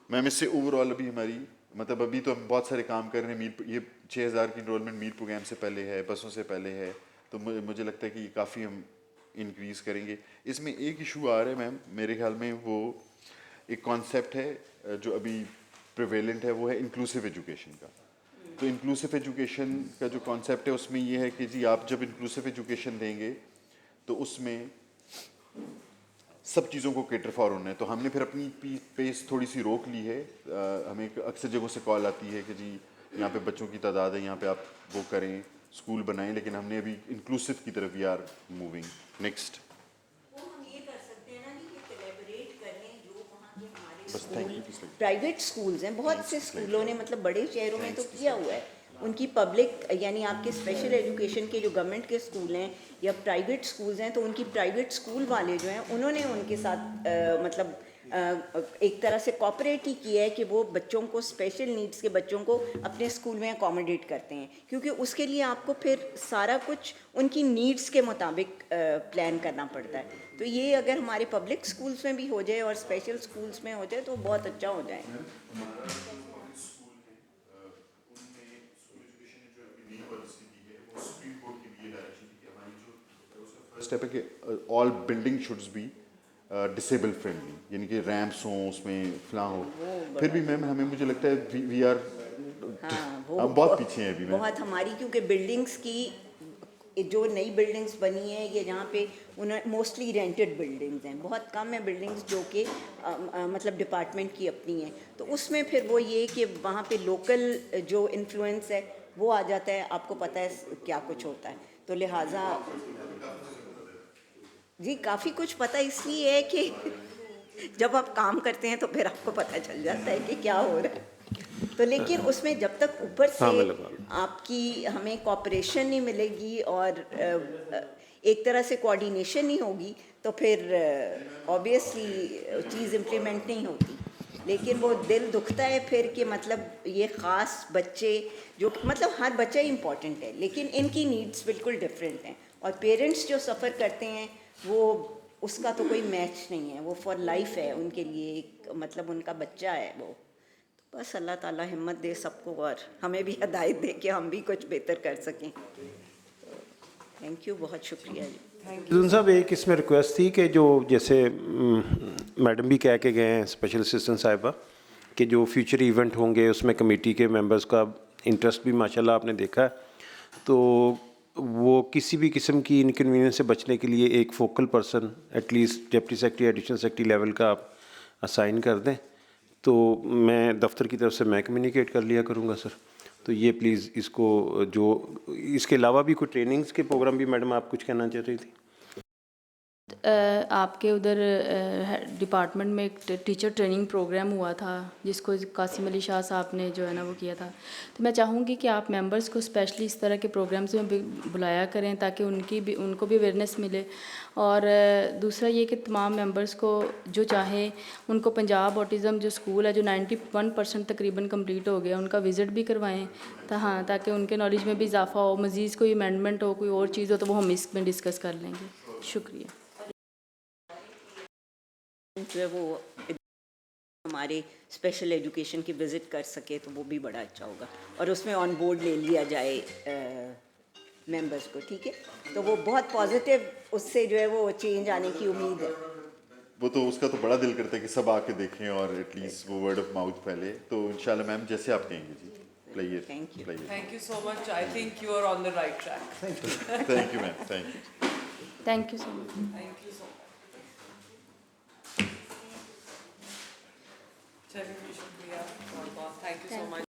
میم, اس سے اوور آل ابھی ہماری مطلب ابھی تو ہم بہت سارے کام کر رہے ہیں. میل یہ 6000 کی انرولمنٹ میل پروگرام سے پہلے ہے, بسوں سے پہلے ہے, تو مجھے لگتا ہے کہ یہ کافی ہم انکریز کریں گے. اس میں ایک ایشو آ رہا ہے میم میرے خیال میں, وہ ایک کانسیپٹ ہے جو ابھی پریویلنٹ ہے, وہ ہے انکلوسیو ایجوکیشن کا. تو انکلوسیو ایجوکیشن کا جو کانسیپٹ ہے اس میں یہ ہے کہ جی آپ جب انکلوسیو ایجوکیشن دیں گے تو اس میں سب چیزوں کو کیٹر فار ہونا ہے. تو ہم نے پھر اپنی پیس تھوڑی سی روک لی ہے. ہمیں اکثر جگہوں سے کال آتی ہے کہ جی یہاں پہ بچوں کی تعداد ہے, یہاں پہ آپ وہ کریں, اسکول بنائیں, لیکن ہم نے ابھی انکلوسیو کی طرف we are moving. Next private schools ہیں, بہت سے اسکولوں نے مطلب بڑے شہروں میں تو کیا ہوا ہے, ان کی پبلک یعنی آپ کے اسپیشل ایجوکیشن کے جو گورنمنٹ کے اسکول ہیں یا پرائیویٹ اسکولز ہیں, تو ان کی پرائیویٹ اسکول والے جو ہیں انہوں نے ان کے ساتھ مطلب ایک طرح سے کوآپریٹ ہی کیا ہے کہ وہ بچوں کو, اسپیشل نیڈس کے بچوں کو اپنے اسکول میں اکوموڈیٹ کرتے ہیں, کیونکہ اس کے لیے آپ کو پھر سارا کچھ ان کی نیڈس کے مطابق پلان کرنا پڑتا ہے. تو یہ اگر ہمارے پبلک اسکولس میں بھی ہو جائے اور اسپیشل اسکولس میں ہو جائے تو بہت اچھا ہو جائے. اسٹیپ ہے کہ آل بلڈنگ شوڈز بی ڈسیبل فرینڈلی, یعنی کہ ریمپس ہوں, اس میں فلاں ہو. پھر بھی میم ہمیں مجھے لگتا ہے وی آر ہم بہت پیچھے ہیں ابھی. بہت ہماری کیونکہ بلڈنگس کی جو نئی بلڈنگس بنی ہیں یہ جہاں پہ موسٹلی رینٹڈ بلڈنگز ہیں, بہت کم ہیں بلڈنگز جو کہ مطلب ڈپارٹمنٹ کی اپنی ہیں. تو اس میں پھر وہ یہ کہ وہاں پہ لوکل جو انفلوئنس ہے وہ آ جاتا ہے, آپ کو پتہ ہے کیا کچھ ہوتا ہے. تو لہٰذا جی کافی کچھ پتہ اس لیے ہے کہ جب آپ کام کرتے ہیں تو پھر آپ کو پتہ چل جاتا ہے کہ کیا ہو رہا ہے. تو لیکن اس میں جب تک اوپر سے آپ کی ہمیں کوآپریشن نہیں ملے گی اور ایک طرح سے کوآرڈینیشن نہیں ہوگی تو پھر آبویسلی چیز امپلیمنٹ نہیں ہوتی. لیکن وہ دل دکھتا ہے پھر کہ مطلب یہ خاص بچے جو مطلب ہر بچہ ہی امپورٹنٹ ہے لیکن ان کی نیڈس بالکل ڈفرینٹ ہیں, اور پیرنٹس جو سفر کرتے ہیں وہ اس کا تو کوئی میچ نہیں ہے, وہ فار لائف ہے ان کے لیے, ایک مطلب ان کا بچہ ہے وہ. بس اللہ تعالیٰ ہمت دے سب کو اور ہمیں بھی ہدایت دے کہ ہم بھی کچھ بہتر کر سکیں. تھینک یو, بہت شکریہ جی. زون صاحب ایک اس میں ریکویسٹ تھی کہ جو جیسے میڈم بھی کہہ کے گئے ہیں اسپیشل اسسٹنٹ صاحبہ کہ جو فیوچر ایونٹ ہوں گے اس میں کمیٹی کے ممبرس کا انٹرسٹ بھی ماشاءاللہ آپ نے دیکھا ہے, تو وہ کسی بھی قسم کی انکنوینئنس سے بچنے کے لیے ایک focal person at least deputy secretary additional secretary level کا آپ اسائن کر دیں, تو میں دفتر کی طرف سے میں کمیونیکیٹ کر لیا کروں گا سر. تو یہ پلیز اس کو جو اس کے علاوہ بھی کوئی ٹریننگز کے پروگرام بھی میڈم آپ کچھ کہنا چاہ رہی تھی؟ آپ کے ادھر ڈپارٹمنٹ میں ایک ٹیچر ٹریننگ پروگرام ہوا تھا جس کو قاسم علی شاہ صاحب نے جو ہے نا وہ کیا تھا, تو میں چاہوں گی کہ آپ ممبرس کو اسپیشلی اس طرح کے پروگرامس میں بلایا کریں تاکہ ان کو بھی اویئرنیس ملے. اور دوسرا یہ کہ تمام ممبرس کو جو چاہیں ان کو پنجاب آٹزم جو اسکول ہے جو 91% تقریباً کمپلیٹ ہو گیا ان کا وزٹ بھی کروائیں تاکہ ان کے نالج میں بھی اضافہ ہو, مزید کوئی امینڈمنٹ ہو, کوئی اور چیز ہو تو وہ ہم اس میں ڈسکس کر لیں گے. شکریہ. جو ہے وہ ہمارے اسپیشل ایجوکیشن کی وزٹ کر سکے تو وہ بھی بڑا اچھا ہوگا, اور اس میں آن بورڈ لے لیا جائے ممبرس کو. ٹھیک ہے, تو وہ بہت پازیٹیو اس سے جو ہے وہ چینج آنے کی امید ہے. وہ تو اس کا تو بڑا دل کرتا ہے کہ سب آ کے دیکھیں اور ایٹ لیسٹ وہ ورڈ آف ماؤتھ پھیلے. تو انشاءاللہ میم جیسے آپ کہیں گے جی. Thank you so much. I think you are on the right track. Thank you ma'am. Thank you. Thank you so much. Thank you so much. چلیے شکریہ بہت بہت, تھینک یو سو مچ.